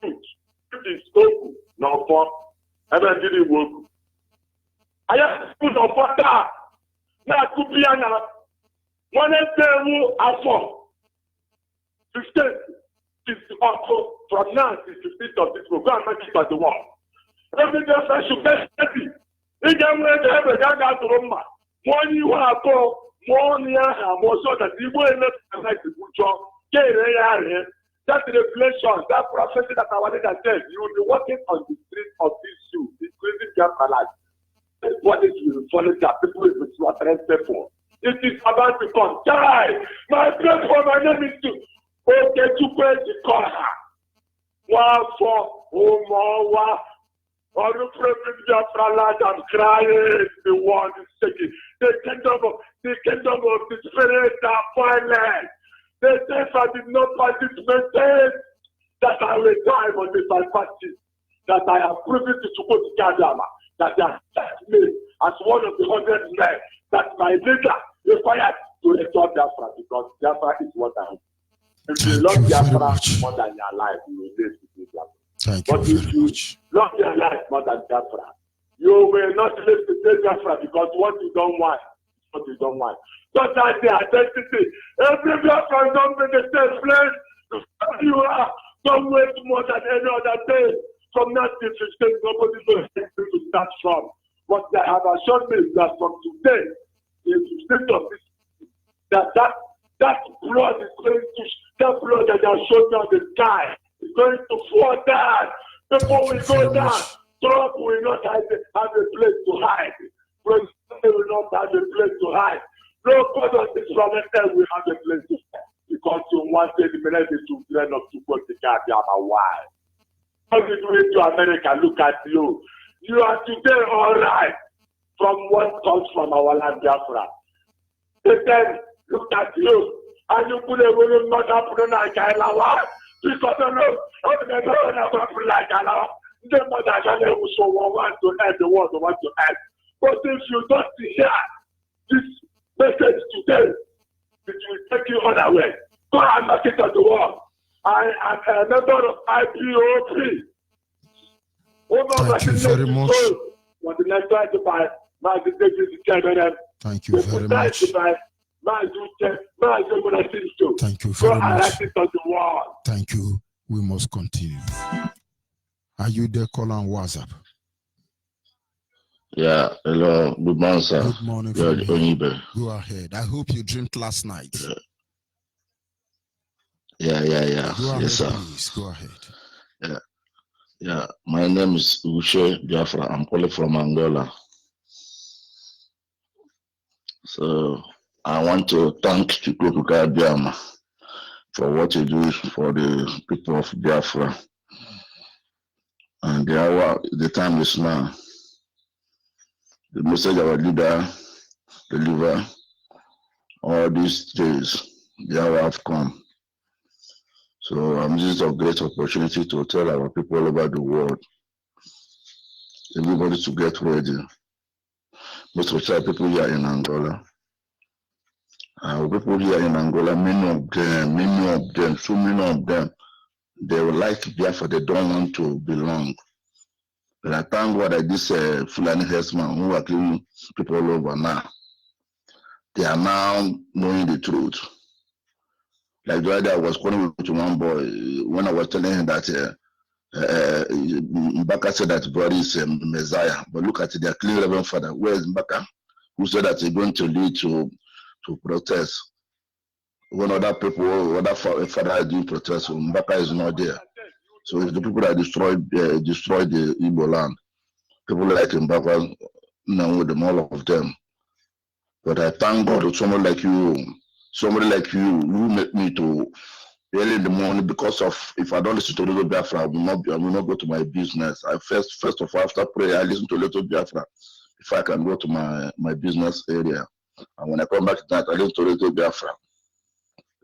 truth, it is Oku, no for, and I didn't work. I have put on for that. Now, Kupiana, one of them are 4. 15th is also from now to 15th of this month. Go and make it by the wall. Every day, I should get ready. He can wear the heaven, I got to Roma. One you have to, one year, more so that you will not like the good job. That revelation, that prophecy that our leader said, you will be walking on the street of this youth, increasing their life. What is you follow that people will be slaughtering people. It is about to come. Die! My prayer for my name is to okay to pray to call her. One for Omawa. Or the president Biafra land and crying. The world is shaking. The kingdom of the spirit are violent. The devil did not participate that I will die on this party. That I have proven to Chukwu Kadama. That they have set me as one of the 100 men that my leader required to restore Biafra, because Biafra is what I am. If you love Biafra more than your life, you will live to be Biafra. But if you love your life more than Biafra, you will not live to be Biafra, because what you don't want is what you don't want. Just like the identity, every Biafra don't be the same place. You are, don't wait more than any other day. From that to 15, nobody knows where to start from. But they have assured me that from today, the 15th of this, that blood is going to, that blood that they are showing on the sky is going to fall down. People will go down. Trump will not have a place to hide. President will not have a place to hide. No God on this planet will have a place to hide. Because you wanted the military to learn up to go to Ghana. Why? How did you to America? Look at you. You are today all right from what comes from our land, Biafra. Then look at you. And you put a woman not up to like Alawa. Because I know, like Alawa. The mother so want to end the world, want to end. But if you don't hear this message today, it will take you on the way. Go and knock it on the wall. I am a member of IPOP. Thank you very much. Thank you very much. Thank you very much. Thank you. We must continue. Are you there? Call on WhatsApp. Yeah, hello. Good morning, sir. Good morning. Onyibe. Go ahead. I hope you dreamt last night. Yeah. Go ahead, yes, sir. please. Go ahead. Yeah. My name is Ushe Biafra. I'm calling from Angola. So I want to thank Chukwu Kadama for what you do for the people of Biafra. And the time is now. The message our leader deliver all these days, the hour have come. So this is a great opportunity to tell our people all over the world, everybody to get ready. Most of the people here in Angola, people here in Angola, many of them, so many of them, they would like Biafra, they don't want to belong. But I thank God that this Fulani herdsmen who are killing people all over now, they are now knowing the truth. Like the other day I was calling to one boy when I was telling him that Mbaka said that God is Messiah. But look at it, their clean Reverend Father. Where is Mbaka? Who said that he's going to lead to protest? When other people, other father is doing protest, Mbaka is not there. So it's the people that destroyed the Igbo land. People like Mbaka, with them, all of them. But I thank God with someone like you somebody like you make me to early in the morning, because of if I don't listen to Little Biafra, I will not go to my business. I first of all, after prayer, I listen to Little Biafra before I can go to my business area. And when I come back tonight, I listen to Little Biafra.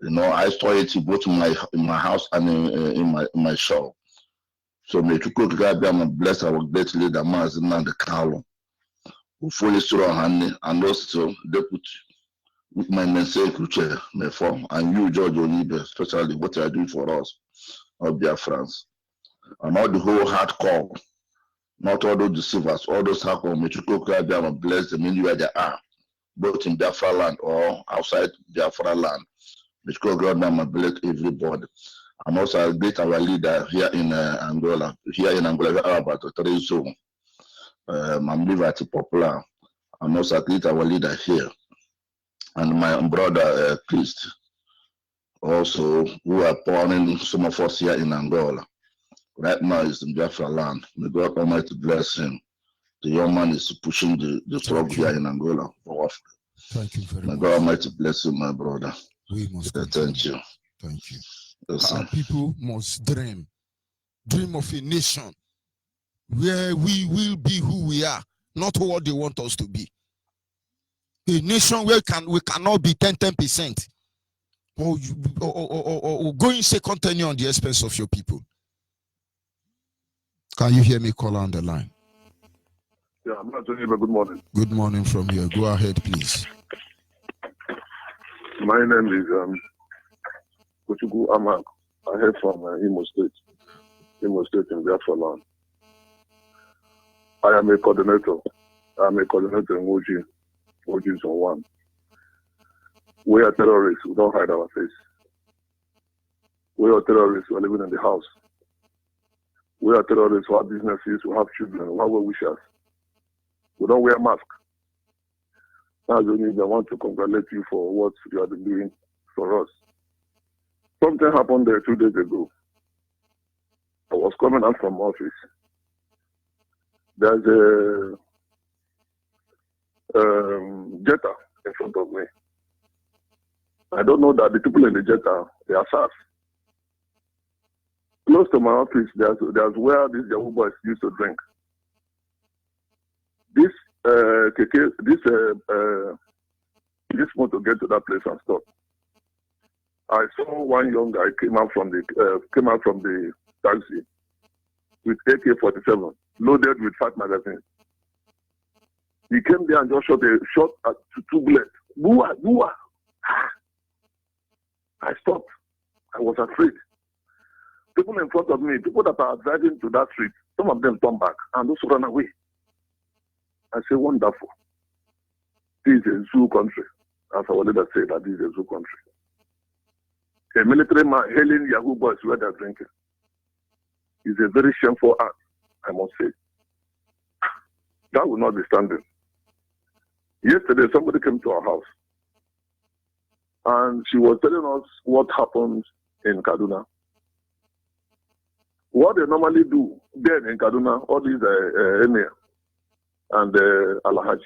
I store it both in my house and in my shop. So may you cook God be my blessed our great leader, Mazin and the Carlo, who fully strong and also deputy with my message, my form, and you, George Onyibe, especially what you are doing for us, of Biafrans, and all the whole hardcore, not all those deceivers, all those hardcore, may you cook God be my blessed them anywhere they are, both in Biafra land or outside Biafra land. May you cook God be my bless everybody. And also I greet our leader here in Angola. Here in Angola, we have about 3 zones. I'm Liberty Popular. And also I greet our leader here. And my brother Christ, also, who are pouring some of us here in Angola. Right now is in Biafra land. May God Almighty bless him. The young man is pushing the struggle here in Angola for Africa. Thank you very much. May God Almighty bless you, my brother. We must thank you. Thank you. Yes, Our people must dream of a nation where we will be who we are, not what they want us to be. A nation where we cannot be 10%, or going second tenure on the expense of your people. Can you hear me, caller on the line? Yeah, I'm not Onyibe. Good morning. Good morning from here. Go ahead, please. My name is Kuchuku Amak. I hail from Imo State in Biafra land. I am a coordinator. I'm a coordinator in Oji. Oji is on 1. We are terrorists. We don't hide our face. We are terrorists. We are living in the house. We are terrorists. We have businesses. We have children. We have well-wishers. We don't wear masks. That's the only I want to congratulate you for what you have been doing for us. Something happened there 2 days ago. I was coming out from office. There's a Jetta in front of me. I don't know that the people in the Jetta, they are SARS. Close to my office, there's where these Yahoo boys used to drink. This motor get to that place and stop. I saw one young guy came out from the taxi with AK-47 loaded with 5 magazines. He came there and just shot at 2 bullets. Bua, bua. I stopped. I was afraid. People in front of me, people that are driving to that street, some of them turn back and those run away. I say, wonderful. This is a zoo country. As our leader said, that this is a zoo country. A military man hailing Yahoo boys where they're drinking is a very shameful act, I must say. That will not be standing. Yesterday, somebody came to our house and she was telling us what happened in Kaduna. What they normally do then in Kaduna, all these Emir and Alhaj,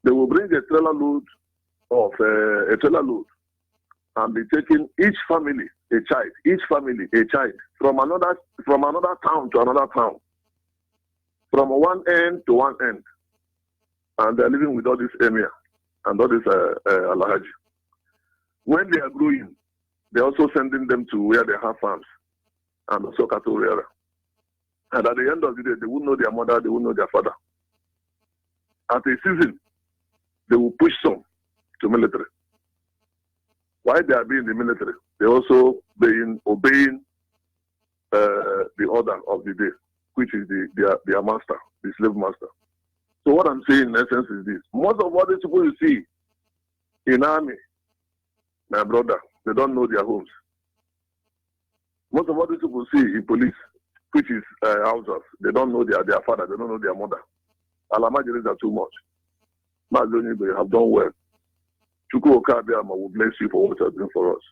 they will bring a trailer load and be taking each family a child from another town to another town, from one end to one end, and they're living with all this Emir and all this Alhaj. When they are growing, they're also sending them to where they have farms and also cattle rearer. And at the end of the day, they won't know their mother, they won't know their father. At a season, they will push some to military. While they are being in the military, they also obeying the order of the day, which is their master, the slave master. So what I'm saying in essence is this. Most of what these people you see in army, my brother, they don't know their homes. Most of what these people see in police, which is houses, they don't know their father, they don't know their mother. Alamajiris are too much. Onyibe, you have done well. Chukwu Okabiama will bless you for what you are doing for us.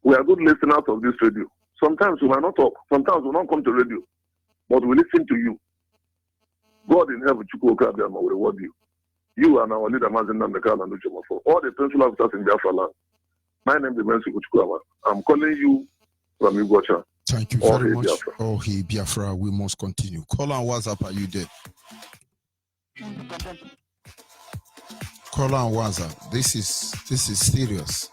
We are good listeners of this radio. Sometimes we might not talk. Sometimes we will not come to radio. But we listen to you. God in heaven, Chukwu Okabiama, will reward you. You and our leader, Mazin Namdekan and Ujumafo, all the principal officers in Biafra land. My name is Mensi Kuchukama. I'm calling you from Ugosha. Thank you very much. Biafra. Oh, hey, Biafra, we must continue. Call on WhatsApp, are you there? Call on WhatsApp. This is serious.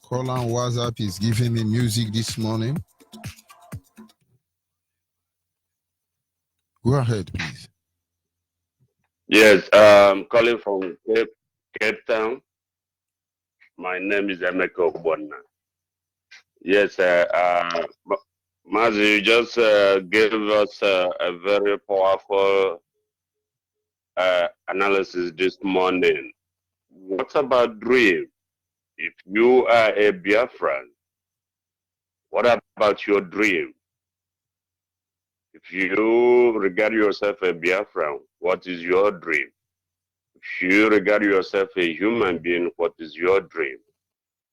Call on WhatsApp is giving me music this morning. Go ahead, please. Yes, calling from Cape Town. My name is Emeka Obonna. Yes, Mazi, you just gave us a very powerful analysis this morning. What about dream? If you are a Biafran, what about your dream? If you regard yourself a Biafran, what is your dream? If you regard yourself a human being, what is your dream?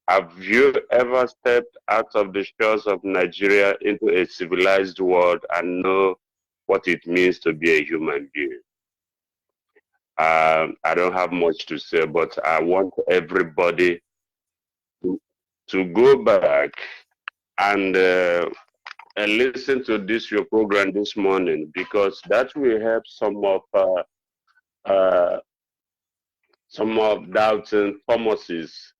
Have you ever stepped out of the shores of Nigeria into a civilized world and know what it means to be a human being? I don't have much to say, but I want everybody to go back and listen to your program this morning, because that will help some of doubting Thomases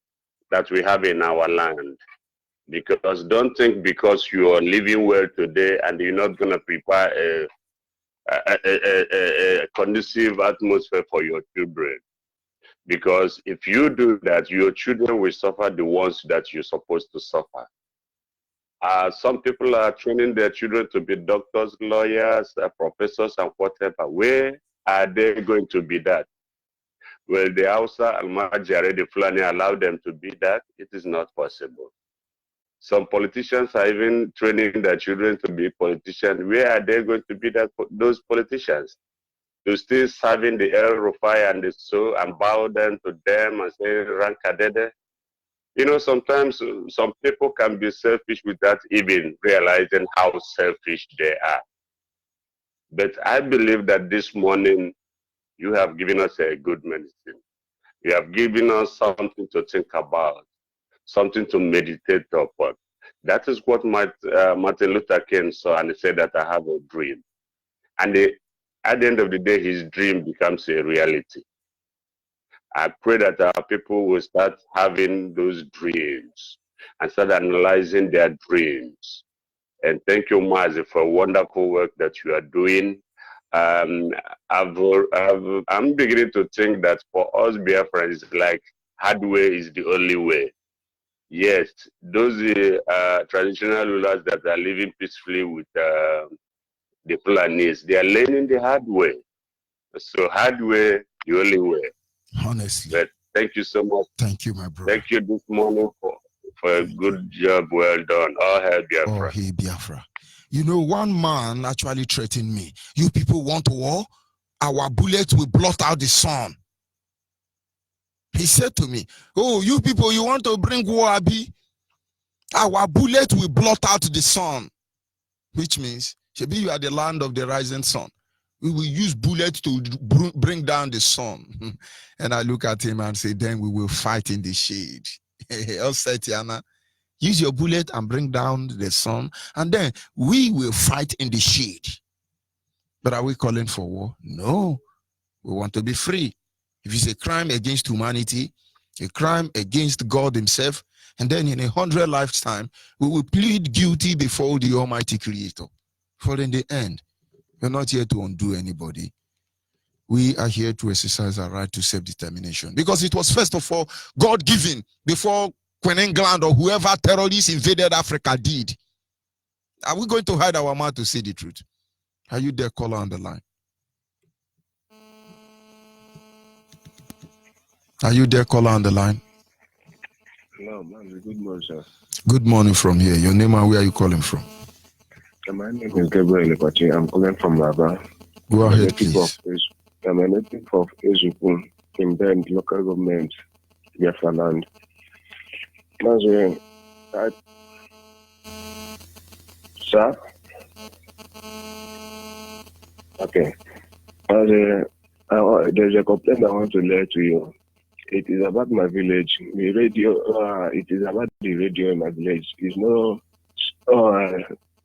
that we have in our land. Because don't think because you are living well today and you're not going to prepare a conducive atmosphere for your children. Because if you do that, your children will suffer the ones that you're supposed to suffer. Some people are training their children to be doctors, lawyers, professors, and whatever. Where are they going to be that? Will the Hausa, Almajare, the Fulani allow them to be that? It is not possible. Some politicians are even training their children to be politicians. Where are they going to be that? Those politicians? To still serving the El Rufai and the so and bow down to them and say, Rankadede? You know, sometimes some people can be selfish without even realizing how selfish they are. But I believe that this morning you have given us a good medicine. You have given us something to think about, something to meditate upon. That is what Martin Luther King saw, and he said that I have a dream. And at the end of the day, his dream becomes a reality. I pray that our people will start having those dreams and start analyzing their dreams. And thank you, Mazi, for wonderful work that you are doing. I'm beginning to think that for us Biafrans, like hard way is the only way. Yes, those traditional rulers that are living peacefully with the Fulanis, they are learning the hard way. So hard way, the only way. Honestly. But thank you so much. Thank you, my brother. Thank you this morning for a good job. Well done. All hail Biafra. Oh, hey, Biafra. You know, one man actually threatened me. You people want war? Our bullets will blot out the sun. He said to me, oh, you people, you want to bring war, Abi? Our bullet will blot out the sun. Which means, Shebi, you are the land of the rising sun. We will use bullets to bring down the sun. And I look at him and say, then we will fight in the shade. I'll say, Tiana, use your bullet and bring down the sun, and then we will fight in the shade. But are we calling for war? No. We want to be free. If it's a crime against humanity, a crime against God himself, and then in 100 lifetime, we will plead guilty before the Almighty Creator. For in the end, we're not here to undo anybody. We are here to exercise our right to self-determination. Because it was first of all God-given before Queen England or whoever terrorists invaded Africa did. Are we going to hide our mouth to say the truth? Are you there, caller on the line? Are you there, caller on the line? Hello, man. Good morning, sir. Good morning from here. Your name and where are you calling from? My name is Gabriel Lekwachi. I'm calling from Laba. Go ahead, please. I'm a native of Ejukun in Bend, local government, Biafra land. Sir? Okay. There's a complaint I want to lay to you. It is about my village. The radio. It is about the radio in my village. It's not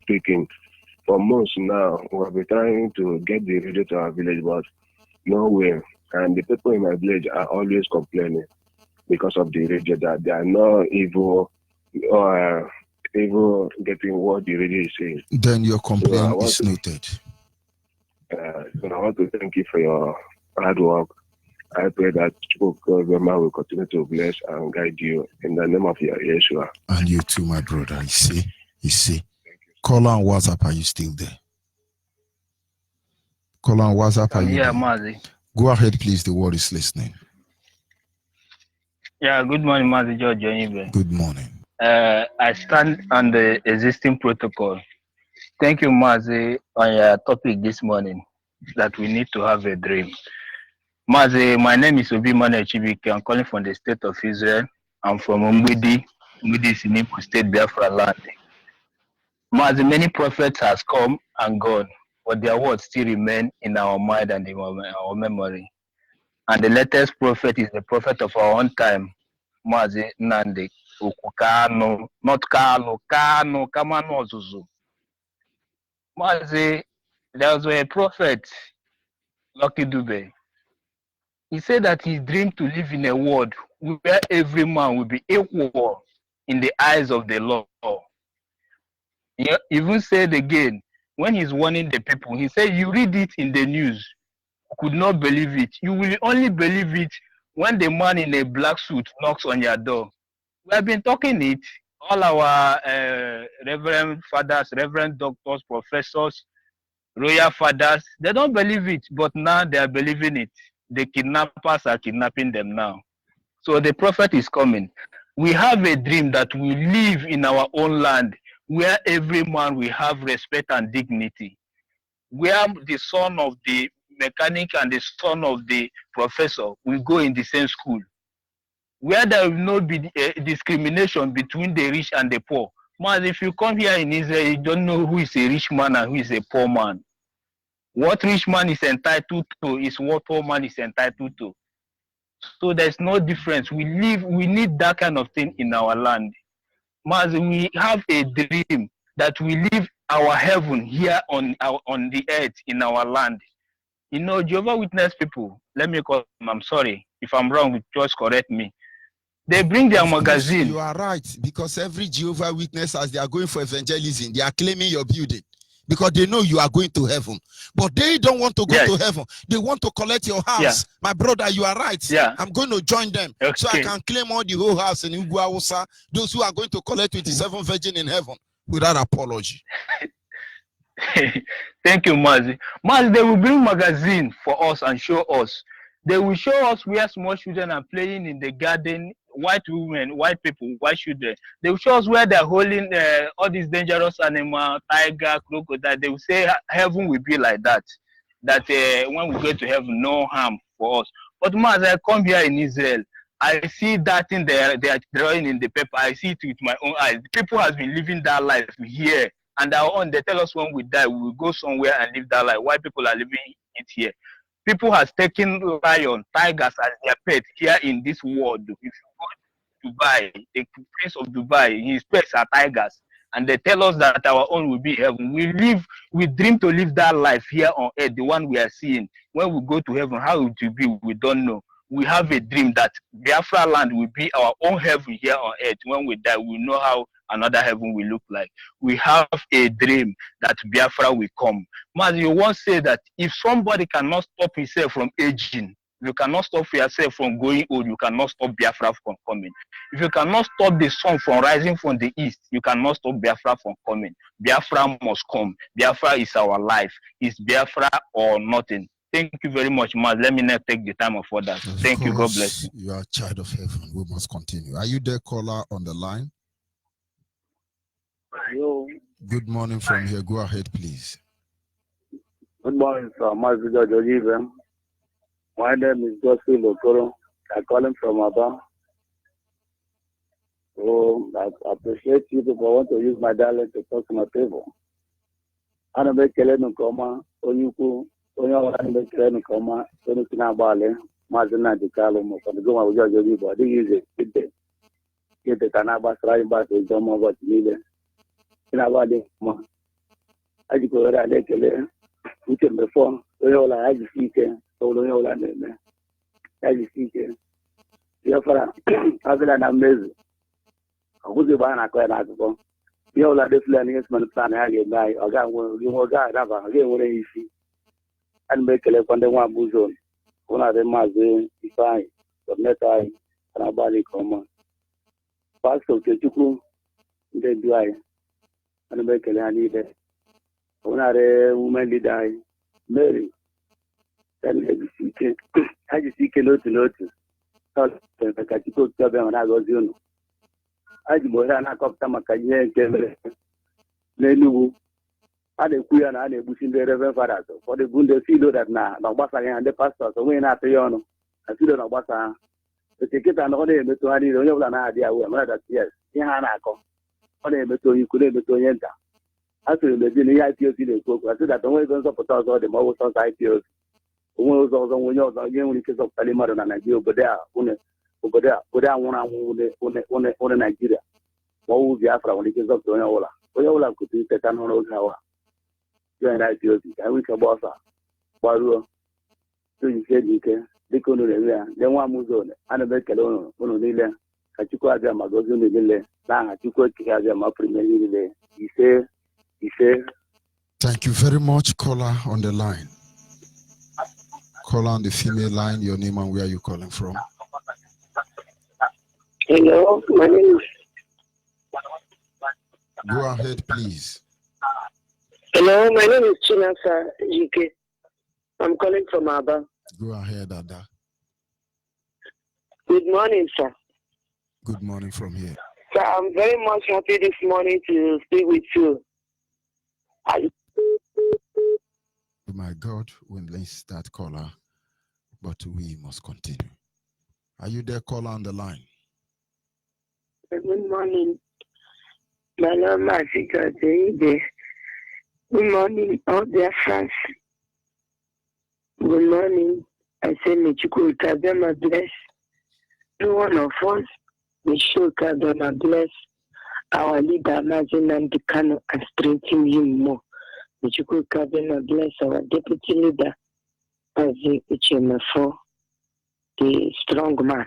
speaking. For months now, we have been trying to get the radio to our village, but nowhere. And the people in my village are always complaining because of the radio that they are not even getting what the radio is saying. Then your complaint is noted. So I want to thank you for your hard work. I pray that God will continue to bless and guide you in the name of Yeshua. And you too, my brother. You see. Call on WhatsApp, are you still there? Call on WhatsApp, are you there? Mazi. Go ahead, please. The world is listening. Yeah, good morning, Mazi George Onyibe. Good morning. I stand on the existing protocol. Thank you, Mazi, on your topic this morning, that we need to have a dream. Mazi, my name is Obi Mane Chibike. I'm calling from the state of Israel. I'm from Umbidi. Umbidi is in Imo State, Biafra land. Mazi, many prophets has come and gone, but their words still remain in our mind and in our memory. And the latest prophet is the prophet of our own time, Mazi Nandi Okukano, not Kano, Kamano Zuzu. Mazi, there was a prophet, Lucky Dube. He said that he dreamed to live in a world where every man will be equal in the eyes of the law. He even said again, when he's warning the people, he said, you read it in the news, you could not believe it. You will only believe it when the man in a black suit knocks on your door. We have been talking it, all our reverend fathers, reverend doctors, professors, royal fathers, they don't believe it, but now they are believing it. The kidnappers are kidnapping them now. So the prophet is coming. We have a dream that we live in our own land where every man will have respect and dignity, where the son of the mechanic and the son of the professor will go in the same school, where there will not be discrimination between the rich and the poor. Man, if you come here in Israel, you don't know who is a rich man and who is a poor man. What rich man is entitled to is what poor man is entitled to. So there's no difference. We need that kind of thing in our land. Mas, we have a dream that we live our heaven here on the earth in our land. You know, Jehovah Witness people, let me call them, I'm sorry. If I'm wrong, just correct me. They bring their magazine. You are right, because every Jehovah Witness, as they are going for evangelism, they are claiming your building because they know you are going to heaven. But they don't want to go to heaven. They want to collect your house. Yeah. My brother, you are right. Yeah. I'm going to join them so I can claim all the whole house in Iguawusa, those who are going to collect 27 virgin in heaven without apology. Thank you, Mazi. Mazi, they will bring magazine for us and show us. They will show us where small children are playing in the garden, white women, white people, white children. They will show us where they're holding all these dangerous animals, tiger, crocodile. They will say heaven will be like that. That when we go to heaven, no harm for us. But as I come here in Israel, I see that thing they are drawing in the paper. I see it with my own eyes. People has been living that life here. And they tell us when we die, we will go somewhere and live that life. Why people are living it here? People has taken lion, tigers as their pet here in this world. If you go to Dubai, the prince of Dubai, his pets are tigers. And they tell us that our own will be heaven. We dream to live that life here on earth, the one we are seeing. When we go to heaven, how it will be, we don't know. We have a dream that Biafra land will be our own heaven here on earth. When we die, we know how another heaven will look like. We have a dream that Biafra will come. Mas, you once say that if somebody cannot stop himself from aging, you cannot stop yourself from going old, you cannot stop Biafra from coming. If you cannot stop the sun from rising from the east, you cannot stop Biafra from coming. Biafra must come. Biafra is our life. It's Biafra or nothing. Thank you very much, Mas. Let me not take the time of others. Thank you. God bless you. You are a child of heaven. We must continue. Are you there, caller, on the line? Hello. Good morning from here. Go ahead, please. Good morning, sir. Onyibe. My name is Joseph Okoro. I call him from Aba. So I appreciate you people. I want to use my dialect to talk to my people. Ana be kele no koma onyuku onye ọbụla na-emekere nke ọma onye si na-agbalị maazị Nnamdị Kalụ ma ụfọdụ goma ụjọ ọjọọ Igbo ọ dịghị ize ide ka na-agbasara anyị mgbasa ozi ọma ụbọchị niile si na-agbalị mma a jikwa were ala ekele uche mmefọ onye ọbụla ya jisi ike ọbụla onye ọbụla na-eme ya jisi ike Biafra abịala na mmezu ọgwụzi gba a na-akọ ya n'akụkọ ihe ọbụla defula na ihe simanụ plan ya ga-eme anyị ọ ga-adaba ọ ga-enwere ya isi ana m ekelekwa ndị nwa abụ zon ụnadị maazị Ifeanyị gọọmenti anyị na-agbalị nke ọma pastọ Okechukwu ndị ndu anyị ana m ekele ha niile ụnadị women leader anyị Mary ha jisi ike n'otu n'otu ka Chukwu okike ọbịa ma na-agọzi unu a ji ohere a na-akọpụta maka ihe nke mere n'Enugu a na-ekwu ya na a na-egbusi ndị Reverend Fathers ụfọdụ bụ ndị fido dat na ọgbasaghị ha ndị pastọs onweghị na-atụ ya ọnụ na fido na ọgbasa ha oche nkịta na ọ na-emetụ ha niile onye ọbụla na-adị ya mara dat yes ihe ha na-akọ ọ na-emetụ onye ukwu na-emetụ onye nta a sịrị mezi na ihe IPOB na-ekwu okwu asị dat onwe ego nzọpụta ọzọ dị ma ọ bụ sọsọ IPOB onwe ụzọ ọzọ nwe onye ọzọ onye nwere ike zọpụtali mmadụ na Naijiria obodo a nwụrụ anwụ one Naijiria ma ọ wụ Biafra nwere ike zọpụta onye ọbụla kwesịrị iteta n'ụlọ oge awa join IPOB ka enwe ike gba ọsọ gbaruo ike dị ike dịka unu na-eme ya ndị nwa m zon ana m ekele unu niile ka Chukwu abịa ma gozie unu niile n'aha Chukwu okike abịa ma pụrụ niile ise. Thank you very much, caller on the line. Caller on the female line, your name and where are you calling from? Hello, my name is... Go ahead, please. Hello, my name is Chinasa Ike. I'm calling from Aba. Go ahead, Ada. Good morning, sir. Good morning from here. Sir, I'm very much happy this morning to speak with you. My God, we missed that caller, but we must continue. Are you there, caller on the line? Good morning. My name is Onyibe. Good morning, all dear friends. Good morning. I say, may Chukwu Kadema bless every one of us. May Chukwu Kadema bless our leader, Nnamdị Kalụ, and strengthen him more. May Chukwu Kadema bless our deputy leader, Maazị Uchemefo, the strong man.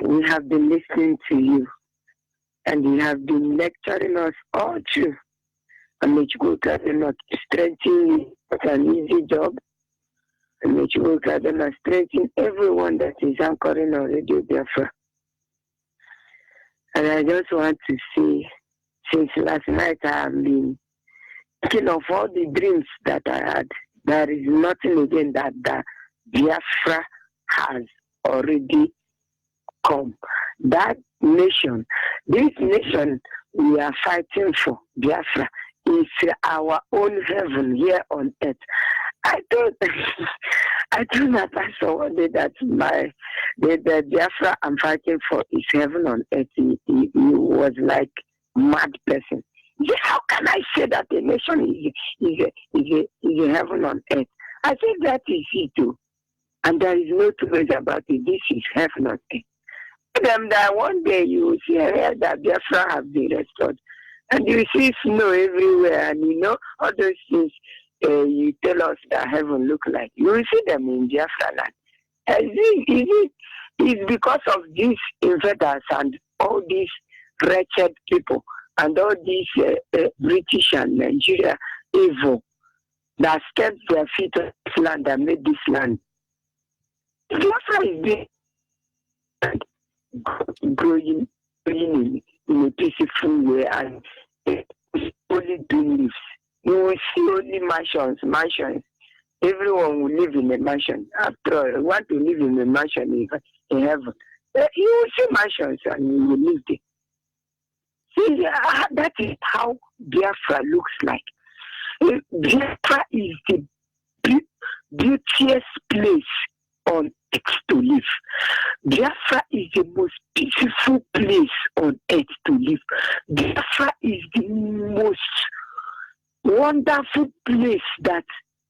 We have been listening to you, and you have been lecturing us all through. And may Chukwu Kadema strengthen you. It's an easy job. And may Chukwu Kadema strengthen everyone that is anchoring on Radio Biafra. And I just want to say, since last night I have been thinking of all the dreams that I had. There is nothing again that Biafra has already come. That nation, this nation we are fighting for, Biafra, is our own heaven here on earth. I don't understand one day that the Biafra I'm fighting for is heaven on earth. He was like mad person. How can I say that the nation is a heaven on earth? I think that is it too. And there is no two ways about it. This is heaven on earth. Them that one day you will see that Biafra have been restored. And you see snow everywhere, and you know all those things you tell us that heaven look like. You will see them in Biafra land. It's because of these invaders and all these wretched people and all these British and Nigeria evil that stepped their feet on this land and made this land. Biafra is being growing in a peaceful way and only doing lives. You will see only mansions. Everyone will live in a mansion. After all, you want to live in a mansion in heaven. You will see mansions and you will live there. See, that is how Biafra looks like. Biafra is the beautiest place on earth to live. Biafra is the most beautiful place on earth to live. Biafra is the most wonderful place that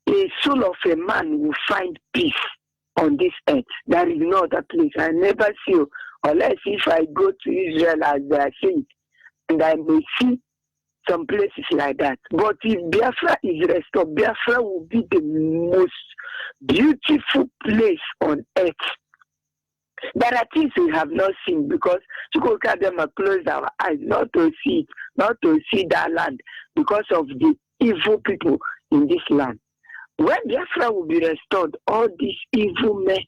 a soul of a man will find peace on this earth. There is no other place. I never see, unless if I go to Israel as they are saying, and I may see some places like that. But if Biafra is restored, Biafra will be the most beautiful place on earth. There are things we have not seen because Chukwukadema closed our eyes not to see it, not to see that land because of the evil people in this land. When Biafra will be restored, all these evil men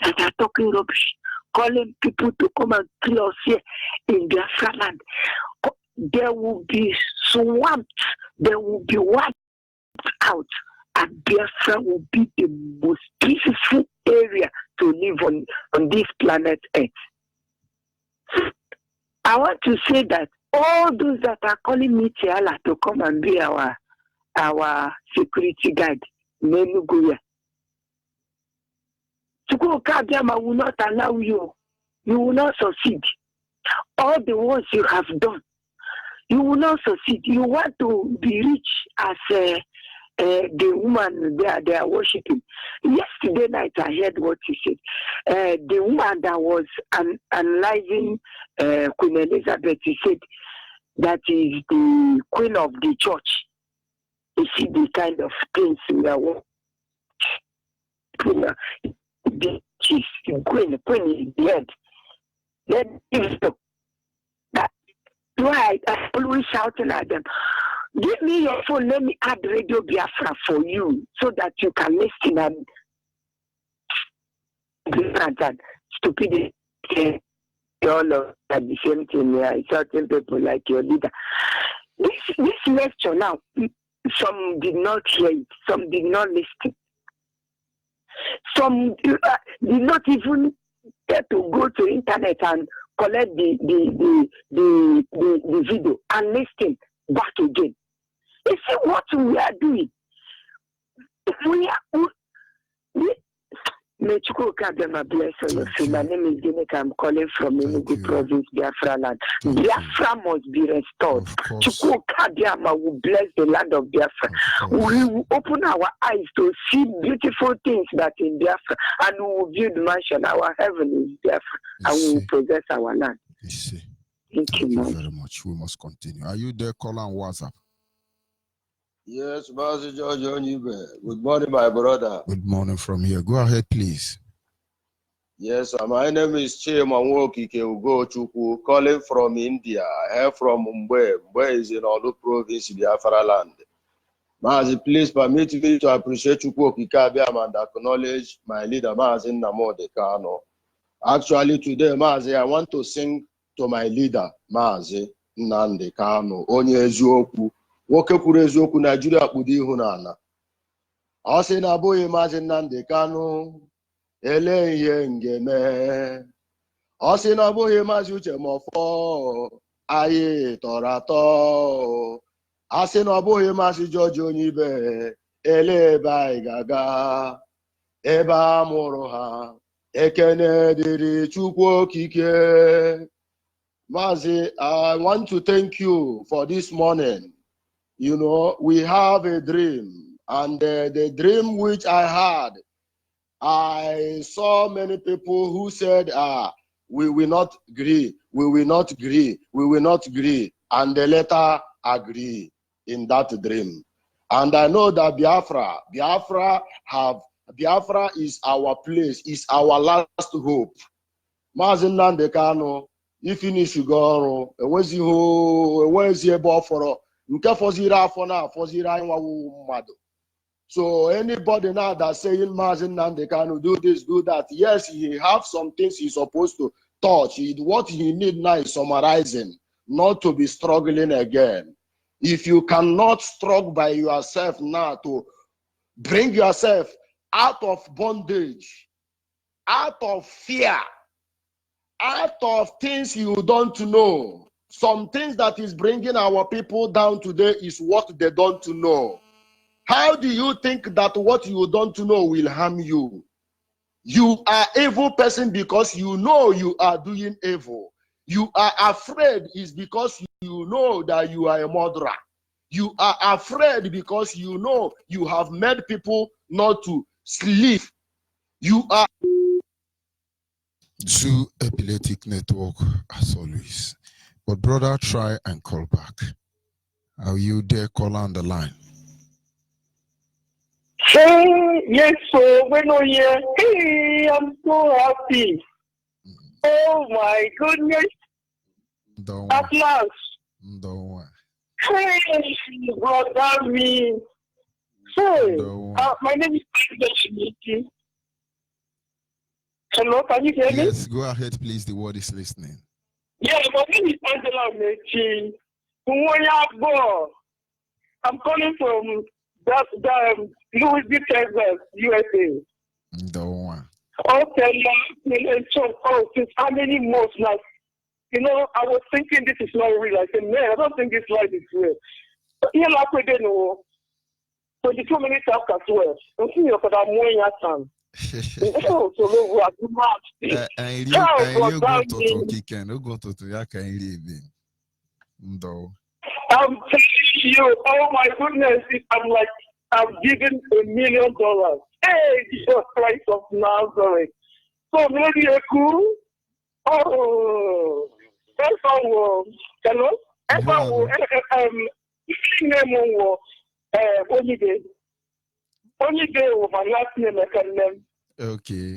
that are talking rubbish, calling people to come and kill us here in Biafra land, there will be swamped, there will be wiped out, and Biafra will be the most peaceful area to live on this planet Earth. I want to say that all those that are calling me Tiala to come and be our security guard, Menuguya, Chukwukadema will not allow you. You will not succeed. All the ones you have done, you will not succeed. You want to be rich as the woman they are worshiping. Yesterday night I heard what he said. The woman that was analyzing Queen Elizabeth, he said that is the queen of the church. You see the kind of things we are watching. The queen is dead. Then that's why I always shouting at them. Give me your phone, let me add Radio Biafra for you so that you can listen and stupidity. All of at the same thing, certain people like your leader. This lecture now, some did not hear it, some did not listen. Some did not even get to go to internet and collect the video and listen back again. You see what we are doing? May Chukwukadema bless all of you. My name is Ginika. I'm calling from Enugu province, Biafra land. Biafra must be restored. Chukwukadema will bless the land of Biafra. We will open our eyes to see beautiful things that in Biafra, and we will build mansion. Our heaven is Biafra, and we will possess our land. Thank you very much. We must continue. Are you there, caller on WhatsApp? Yes, Master George Onyibe. Good morning, my brother. Good morning from here. Go ahead, please. Yes, my name is Chema Nwokike Ugochukwu, calling from India. I am from Mumbai. Mumbai is in Olu province, Biafra land. Mazi, please permit me to appreciate Chukwukike Abiam and acknowledge my leader, Mazi Nnamdi Kanu. Actually, today, Mazi, I want to sing to my leader, Mazi Nnamdi Kanu. Onye eziokwu. Nwoke kwuru eziokwu Nigeria kpudo ihu n'ala. Ọ sị na abụghị Maazị Nnamdi Kanu ele ihe ngeme. Ọ sị na abụghị Maazị Uche Mofọ anyị tọrọ atọ. A sị na abụghị Maazị George Onyibe ele ebe anyị ga-aga. Ebe a mụrụ ha ekene dịrị Chukwu okike. Maazị, I want to thank you for this morning. You know, we have a dream, and the dream which I had, I saw many people who said, we will not agree, we will not agree, we will not agree, and they later agree in that dream. And I know that Biafra is our place, is our last hope. Maazị Nnamdi Kanu, if finish go enwezi ebe ọ fọrọ. So anybody now that's saying Maazị Nnamdi Kanu do this, do that, yes, he have some things he's supposed to touch. What he need now is summarizing, not to be struggling again. If you cannot struggle by yourself now to bring yourself out of bondage, out of fear, out of things you don't know, some things that is bringing our people down today is what they don't know. How do you think that what you don't know will harm you? You are an evil person because you know you are doing evil. You are afraid is because you know that you are a murderer. You are afraid because you know you have made people not to sleep. You are Zoo Epileptic Network, as always. But brother, try and call back. Are you there, caller on the line? Hey, yes, so when are you? Hey, I'm so happy. Oh my goodness. Don't At last. Don't want. Hey, brother me. Hey, my name is Onyibe. Hello, can you hear me? Yes, go ahead, please. The word is listening. Yeah, my name is Angela Mechi. I'm calling from Louisville, Texas, USA. Don't want. Okay, since how many months? Like, you know, I was thinking this is not real. I said, man, I don't think this life is real. But here, like we didn't know, 22 minutes after 12, I'm seeing you for that morning at time. Oh, so look, what too much. I'm telling you, oh my goodness, I'm like, I'm giving $1 million. Hey, Jesus Christ of Nazareth. So maybe a cool. Oh, that's all. Hello? That's all. Onyibe. Onyibe was my last name. I can name. Okay.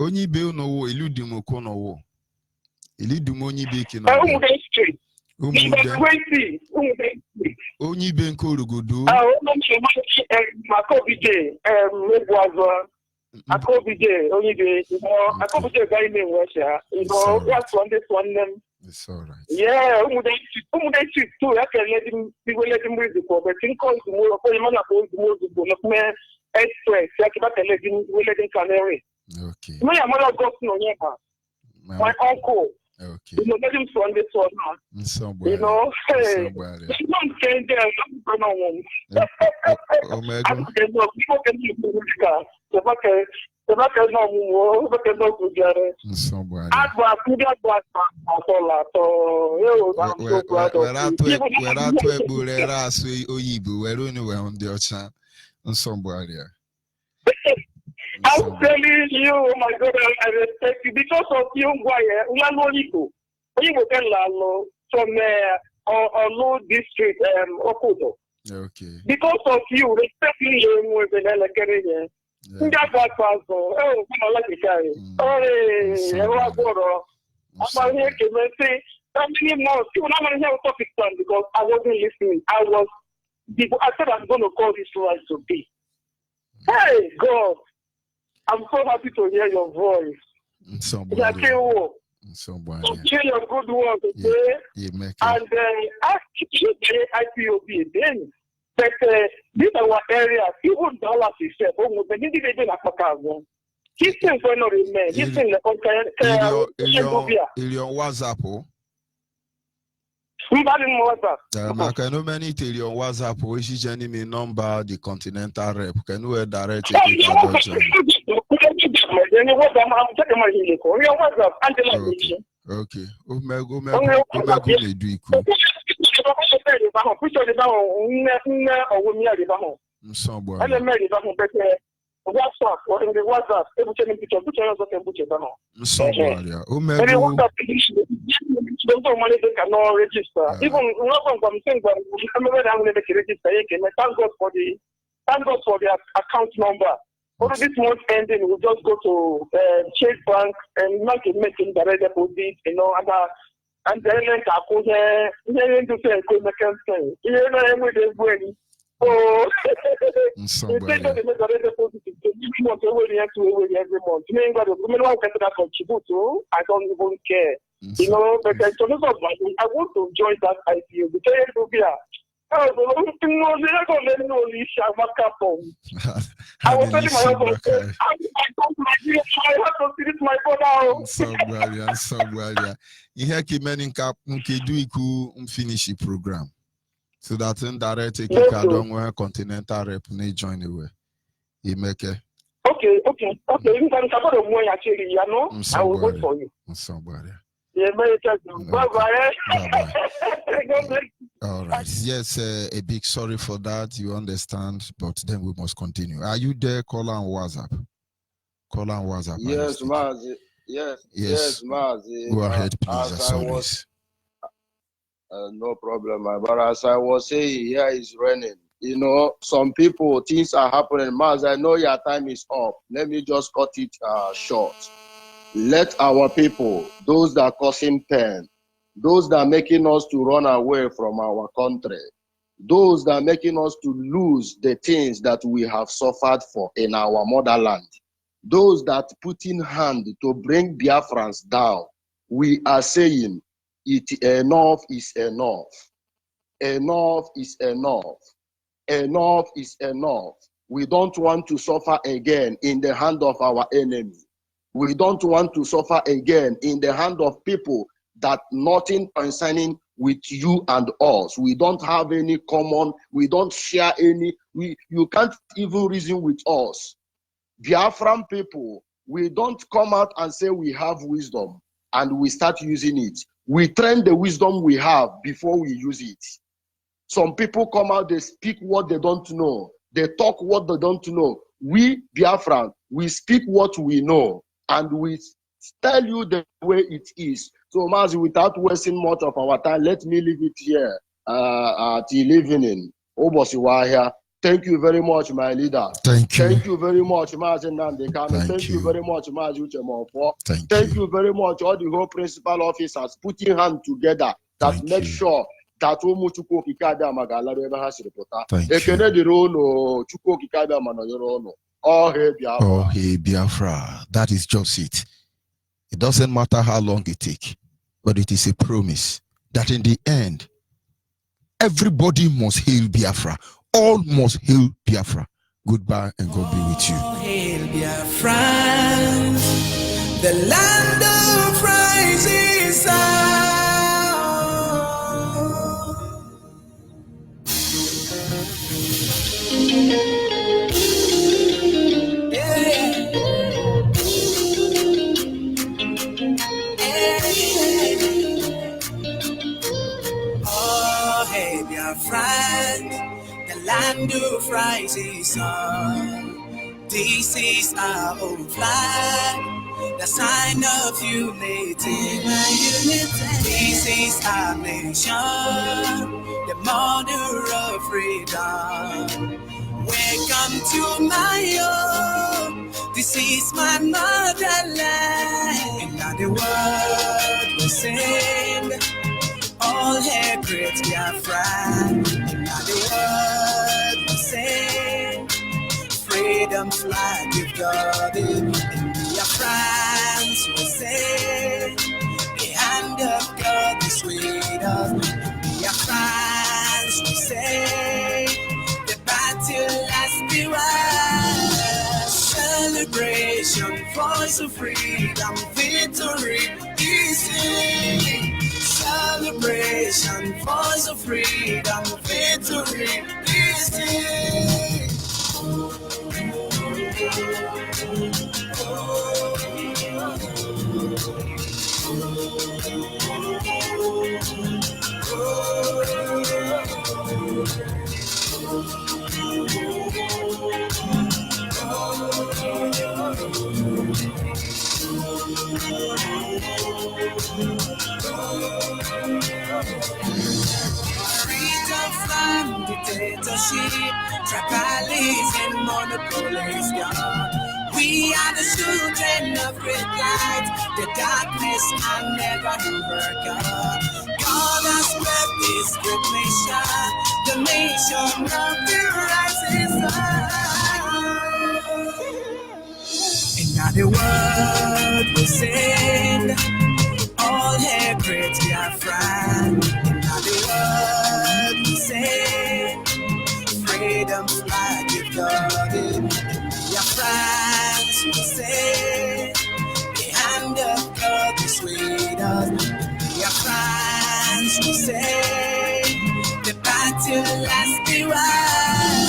Onyibe no wo iludim ko no wo. Ilidum Onyibe ki no. Onyibe nko rugudu. Akobije, Onyibe, Akobije guy name Russia. That's one name. It's all right. Yeah, too. I can let him read the book, but think of the more of man about the more express. I can let him canary. Okay. My mother got no my uncle. Okay. You know, let him on this one now. You know, hey, don't change there. Oh my God. People can use the car. Somebody. I'm telling you, oh my God, I respect you because of you. From Olu district, Okudo. Okay. Because of you, respecting you with an elegant. Oh, I like the guy. Oh, I'm here to say, because I wasn't listening. I said I'm going to call this live today. Hey, God. I'm so happy to hear your voice. Somebody. Share your good work today. And actually, IPOB then. But this is our area. Even dollars is said. Oh, but this is even a Pakago. He's still going to remain. He's still on WhatsApp. I can no many tell you on WhatsApp. Which is me number the Continental Rep. Can you direct it? Okay. WhatsApp or in the WhatsApp, cannot register. Even thank God for the account number. Only this month ending, we'll just go to Chase Bank and make direct deposit, you know, and then oh, every month. I don't even care. You know, but I want to join that IPO because I was telling my husband, I have to see my brother. Somebody. You hear Kimeni Cap Mkidu finish the program. So that's indirect you don't want Continental Rep join the way. You make it. Okay. You can cover the money actually, you know. I will wait for you. Somebody. Bye-bye. All right. Yes, a big sorry for that. You understand, but then we must continue. Are you there? Call on WhatsApp. Call on WhatsApp. Yes, Mazi. Yes, Mazi. Go ahead, please. As always. No problem, but as I was saying, here is raining. You know, some people, things are happening. Maz, I know your time is up. Let me just cut it short. Let our people, those that are causing pain, those that are making us to run away from our country, those that are making us to lose the things that we have suffered for in our motherland, those that putting hand to bring Biafrans down, we are saying, enough is enough. Enough is enough. Enough is enough. We don't want to suffer again in the hand of our enemy. We don't want to suffer again in the hand of people that nothing concerning with you and us. We don't have any common, we don't share any, you can't even reason with us. Biafran people, we don't come out and say we have wisdom and we start using it. We train the wisdom we have before we use it. Some people come out, they speak what they don't know. They talk what they don't know. We, Biafran, we speak what we know. And we tell you the way it is. So, Mazi, without wasting much of our time, let me leave it here till evening. Obosiwahia. Thank you very much, my leader. Thank you. Thank you very much, Mazi Nandekano. Thank you very much, Mazi Uchemofo. Thank you very much, all the whole principal officers putting hand together that make sure that Chukwu Okikabia Magalari ever has reported. Ekene dịrị unu Chukwu Okikabia manọnyere unu. Oh, hey, Biafra. Oh, hey, Biafra. That is just it. It doesn't matter how long it takes, but it is a promise that in the end, everybody must hail Biafra. All must hail Biafra. Goodbye and God be with you. Hail Biafra, the land of rising sun. Friend, the land of rising sun. This is our own flag, the sign of unity. This is our nation, the mother of freedom. Welcome to my home. This is my motherland. In the world we sing. All hail great Biafra, in the world we sing. Freedom flag we've got it, in Biafrans we sing. The hand of God is with us, in Biafrans we sing. The battle has been won. Celebration, voice of freedom, victory is in. Celebration, voice of freedom, victory is here. Freedom from dictatorship, tribalism, monopolies gone. We are the children of great light. The darkness can never overcome. God has blessed this great nation, the nation of the rising sun. In the world we sing. All hail great Biafra, in the world we sing. Freedom flag you've got it, in Biafrans we sing. The hand of God is with us, in Biafrans we sing. The battle has been won.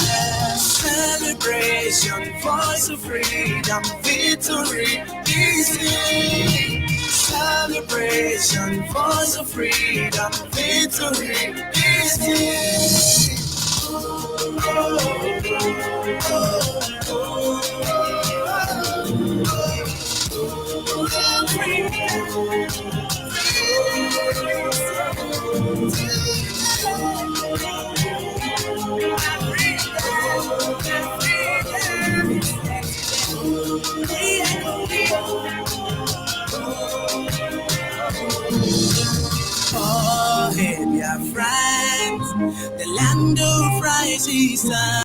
Celebration, voice of freedom, victory is here. celebration for the freedom, victory is here. Oh, hey, dear friends, the land of rises.